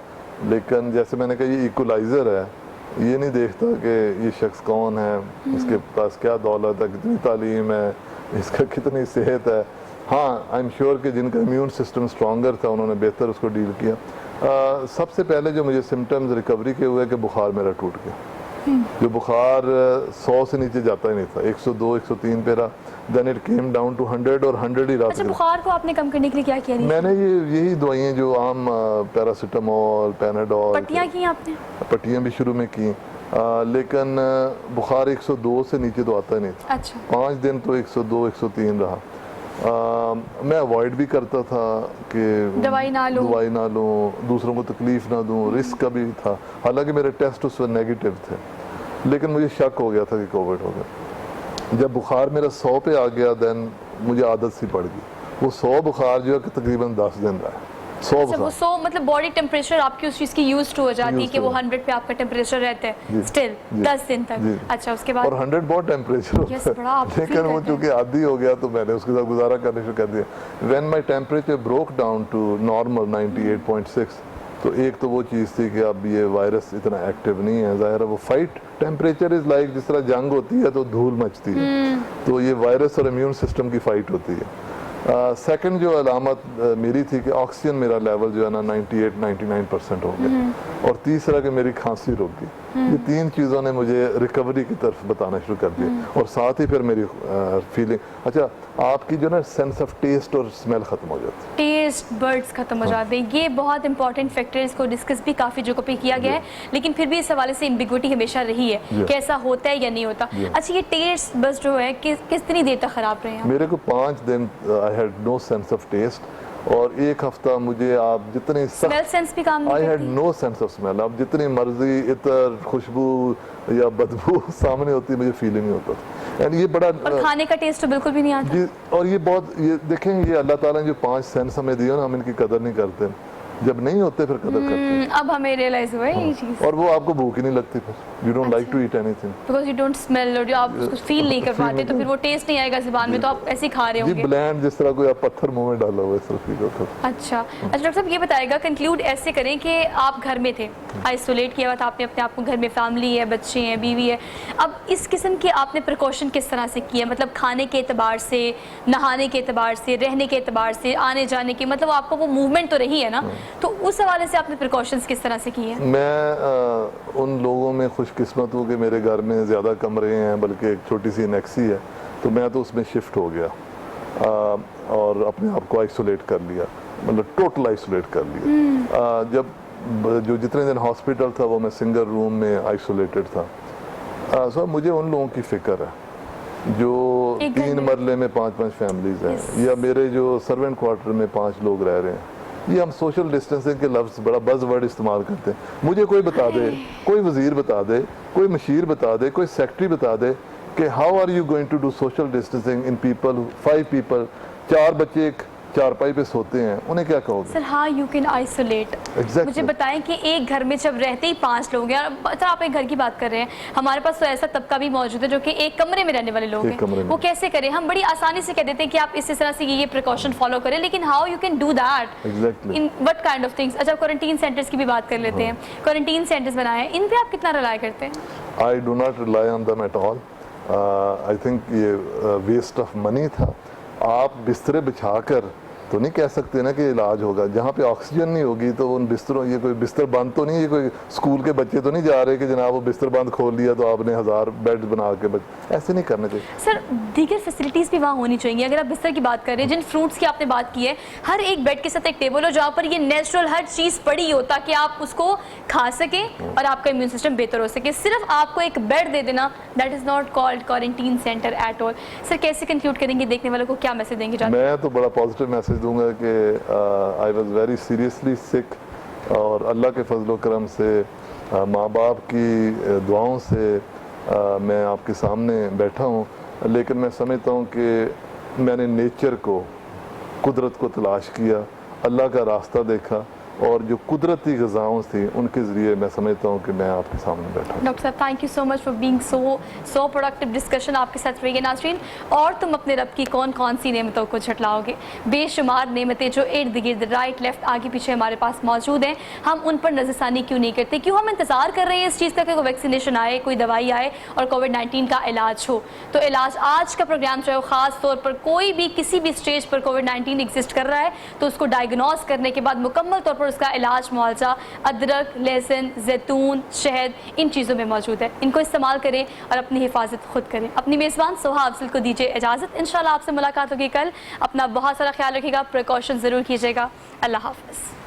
Speaker 2: लेकिन जैसे मैंने कहा ये इक्वलाइज़र है, ये नहीं देखता कि ये शख्स कौन है, इसके पास क्या दौलत है, कितनी तालीम है, इसका कितनी सेहत है। हाँ, आई एम श्योर कि जिनका इम्यून सिस्टम स्ट्रॉन्गर था उन्होंने बेहतर उसको डील किया। सबसे पहले जो मुझे सिम्टम्स रिकवरी के हुए कि बुखार मेरा टूट गया। जो बुखार 100 से नीचे जाता ही नहीं था, 102, 103 पे रहा, then it came down to 100 और 100 ही रहा।
Speaker 1: अच्छा, बुखार को आपने कम करने के लिए क्या किया?
Speaker 2: मैंने यही दवाइयाँ जो आम पैरासीटामोल, पैनाडोल,
Speaker 1: पट्टियाँ की आपने?
Speaker 2: पट्टियाँ भी शुरू में की, लेकिन बुखार 102 से नीचे तो आता ही नहीं था।
Speaker 1: अच्छा।
Speaker 2: 5 दिन तो 102, 103 रहा। मैं अवॉइड भी करता था कि
Speaker 1: दवाई ना
Speaker 2: लूँ, दूसरों को तकलीफ़ ना दूँ, रिस्क का भी था। हालांकि मेरे टेस्ट उस वक्त नेगेटिव थे, लेकिन मुझे शक हो गया था कि कोविड हो गया। जब बुखार मेरा 100 पे आ गया, देन मुझे आदत सी पड़ गई। वो 100 बुखार जो है कि तकरीबन 10 दिन रहा है। 100
Speaker 1: अच्छा, वो 100 मतलब बॉडी टेम्परेचर आपकी उस चीज़ की यूज्ड हो जाती है कि वो 100 पे आपका टेम्परेचर रहता है स्टिल 10 दिन तक। अच्छा, उसके बाद?
Speaker 2: और 100 बहुत टेम्परेचर होता है, लेकिन वो चूँकि आदी हो गया तो मैंने उसके साथ गुजारा करना शुरू कर दिया। When my temperature broke down to normal 98.6, तो एक तो वो चीज़ थी कि अब ये वायरस इतना एक्टिव नहीं है, ज़ाहिर है वो फाइट। टेम्परेचर इज़ लाइक जिस तरह जंग होती है तो धूल मचती है, तो ये वायरस और इम्यून सिस्टम की फ़ाइट होती है। सेकंड जो अलामत मेरी थी कि ऑक्सीजन मेरा लेवल जो है ना 98-99% हो गया, और तीसरा कि मेरी खांसी रुक गई। ये 3 चीज़ों ने मुझे रिकवरी की तरफ बताना शुरू कर दिया, और साथ ही फिर मेरी फीलिंग, अच्छा आपकी जो ना सेंस ऑफ टेस्ट और स्मेल ख़त्म हो जाती है,
Speaker 1: टेस्ट बर्ड्स खत्म हो जाते हैं। ये बहुत इंपॉर्टेंट फैक्टर, इसको डिस्कस भी काफ़ी जगह पे किया गया है, लेकिन फिर भी इस हवाले से एम्बिग्विटी हमेशा रही है कि ऐसा होता है या नहीं होता। अच्छा, ये टेस्ट बस जो है कितनी देर तक ख़राब रहे हैं?
Speaker 2: मेरे को 5 दिन I had no sense of taste, और एक हफ्ता मुझे आप जितने
Speaker 1: स्मेल सेंस भी काम
Speaker 2: आई
Speaker 1: नहीं
Speaker 2: हैड
Speaker 1: करती?
Speaker 2: नो सेंस ऑफ स्मेल, आप जितनी मर्जी इतर खुशबू या बदबू सामने होती मुझे फील ही नहीं होता था। एंड ये बड़ा
Speaker 1: और खाने का टेस्ट तो बिल्कुल भी नहीं आता।
Speaker 2: जी, और ये बहुत, ये देखें, ये अल्लाह ताला ने जो 5 सेंस हमें दिए ना, हम इनकी कदर नहीं करते, जब नहीं होते फिर कदर करते हैं।
Speaker 1: अब हमें रियलाइज हुआ है ये चीज,
Speaker 2: और वो आपको भूख ही नहीं लगती, फिर you don't like to eat anything
Speaker 1: because you don't smell, और जो आप उसको फील नहीं कर पाते तो फिर वो टेस्ट नहीं आएगा जुबान में, तो आप ऐसे ही खा रहे
Speaker 2: जी,
Speaker 1: होंगे।
Speaker 2: ब्लैंड, जिस तरह कोई आप पत्थर मुंह में डाला हुआ है, सिर्फ फील होता था।
Speaker 1: अच्छा डॉक्टर साहब ये बताएगा, कंक्लूड ऐसे करें कि आप घर में थे, आइसोलेट किया हुआ था आपने अपने आप को, घर में फैमिली है, बच्चे हैं, बीवी है, अब इस किस्म के आपने प्रिकॉशन किस तरह से किए, मतलब खाने के एतबार से, नहाने के एतबार से, रहने के एतबार से, आने जाने के, मतलब आपको वो मूवमेंट तो रही है ना, तो उस हवाले से आपने प्रिकॉशंस किस तरह से किए हैं?
Speaker 2: मैं उन लोगों में खुशकिस्मत हूँ कि मेरे घर में ज़्यादा कमरे हैं, बल्कि एक छोटी सी एनेक्सी है, तो मैं तो उसमें शिफ्ट हो गया और अपने आप को आइसोलेट कर लिया, मतलब टोटल आइसोलेट कर लिया। जब जो जितने दिन हॉस्पिटल था वो मैं सिंगल रूम में आइसोलेटेड था। सो मुझे उन लोगों की फ़िक्र है जो 3 मरले में 5-5 फैमिलीज़ हैं, या मेरे जो सर्वेंट क्वार्टर में 5 लोग रह रहे हैं। ये हम सोशल डिस्टेंसिंग के लफ्ज़ बड़ा बज़ वर्ड इस्तेमाल करते हैं। मुझे कोई बता दे, कोई वज़ीर बता दे, कोई मशीर बता दे, कोई सेक्रेटरी बता दे कि how are you going to do social distancing in people, 5 people, 4 बच्चे एक चारपाई पे सोते हैं, उन्हें क्या कहोगे?
Speaker 1: सर हाँ, यू कैन आइसोलेट।
Speaker 2: Exactly.
Speaker 1: मुझे बताएं कि एक घर में जब रहते ही 5 लोग हैं, अच्छा आप एक घर की बात कर रहे हैं, हमारे पास तो ऐसा तबका भी मौजूद है जो कि एक कमरे में रहने वाले लोग हैं, वो कैसे करें? हम बड़ी आसानी से कह देते हैं कि आप इस तरह से ये प्रिकॉशन फॉलो करें, लेकिन how you can do that in what kind of things? अच्छा, क्वारंटीन सेंटर्स की भी बात कर लेते हैं, क्वारंटीन सेंटर्स बनाए हैं, इन पे आप कितना रिलाय करते हैं?
Speaker 2: I do not rely on them at all. I think ये वेस्ट ऑफ मनी था। आप बिस्तरे बिछाकर तो नहीं कह सकते ना कि इलाज होगा, जहाँ पे ऑक्सीजन नहीं होगी तो उन बिस्तरों, ये कोई बिस्तर बंद तो नहीं, ये कोई स्कूल के बच्चे तो नहीं जा रहे कि जनाब वो बिस्तर बंद खोल लिया तो आपने 1000 बेड बना के ऐसे नहीं करना चाहिए।
Speaker 1: सर दीगर फैसिलिटीज़ भी वहाँ होनी चाहिए। अगर आप बिस्तर की बात कर रहे हैं, जिन फ्रूट्स की आपने बात की है, हर एक बेड के साथ एक टेबल हो जहाँ पर ये नेचुरल हर चीज़ पड़ी हो ताकि आप उसको खा सकें और आपका इम्यून सिस्टम बेहतर हो सके। सिर्फ आपको एक बेड दे देना, that is not called quarantine centre at all. Sir कैसे कंक्लूड करेंगे, देखने वालों को क्या मैसेज देंगे?
Speaker 2: मैं तो बड़ा पॉजिटिव मैसेज दूंगा कि आई वॉज वेरी सीरियसली सिक, और अल्लाह के फजल करम से, माँ बाप की दुआओं से मैं आपके सामने बैठा हूँ। लेकिन मैं समझता हूँ कि मैंने नेचर को, कुदरत को तलाश किया, अल्लाह का रास्ता देखा, और जो कुदरती ग़िज़ाओं थी उनके ज़रिए मैं समझता हूँ कि मैं आपके सामने बैठा हूँ।
Speaker 1: डॉक्टर साहब thank you so much for being so productive discussion आपके साथ रही है। नाज़रीन, और तुम अपने रब की कौन कौन सी नेमतों को झटलाओगे? बेशुमार नेमतें जो इर्द गिर्द, राइट लेफ्ट, आगे पीछे हमारे पास मौजूद हैं, हम उन पर नज़रसानी क्यों नहीं करते? क्यों हम इंतज़ार कर रहे हैं इस चीज़ का कि कोई वैक्सीनेशन आए, कोई दवाई आए और कोविड-19 का इलाज हो? तो इलाज आज का प्रोग्राम जो है ख़ास तौर पर कोई भी किसी भी स्टेज पर कोविड-19 एग्जिस्ट कर रहा है तो उसको डायग्नोस करने के बाद मुकम्मल तौर पर उसका इलाज मुआवजा अदरक, लहसुन, जैतून, शहद, इन चीज़ों में मौजूद है। इनको इस्तेमाल करें और अपनी हिफाजत खुद करें। अपनी मेज़बान सोहा अफजल को दीजिए इजाज़त। इंशाल्लाह आपसे मुलाकात होगी कल। अपना बहुत सारा ख्याल रखिएगा, प्रिकॉशन ज़रूर कीजिएगा। अल्लाह हाफ़िज़।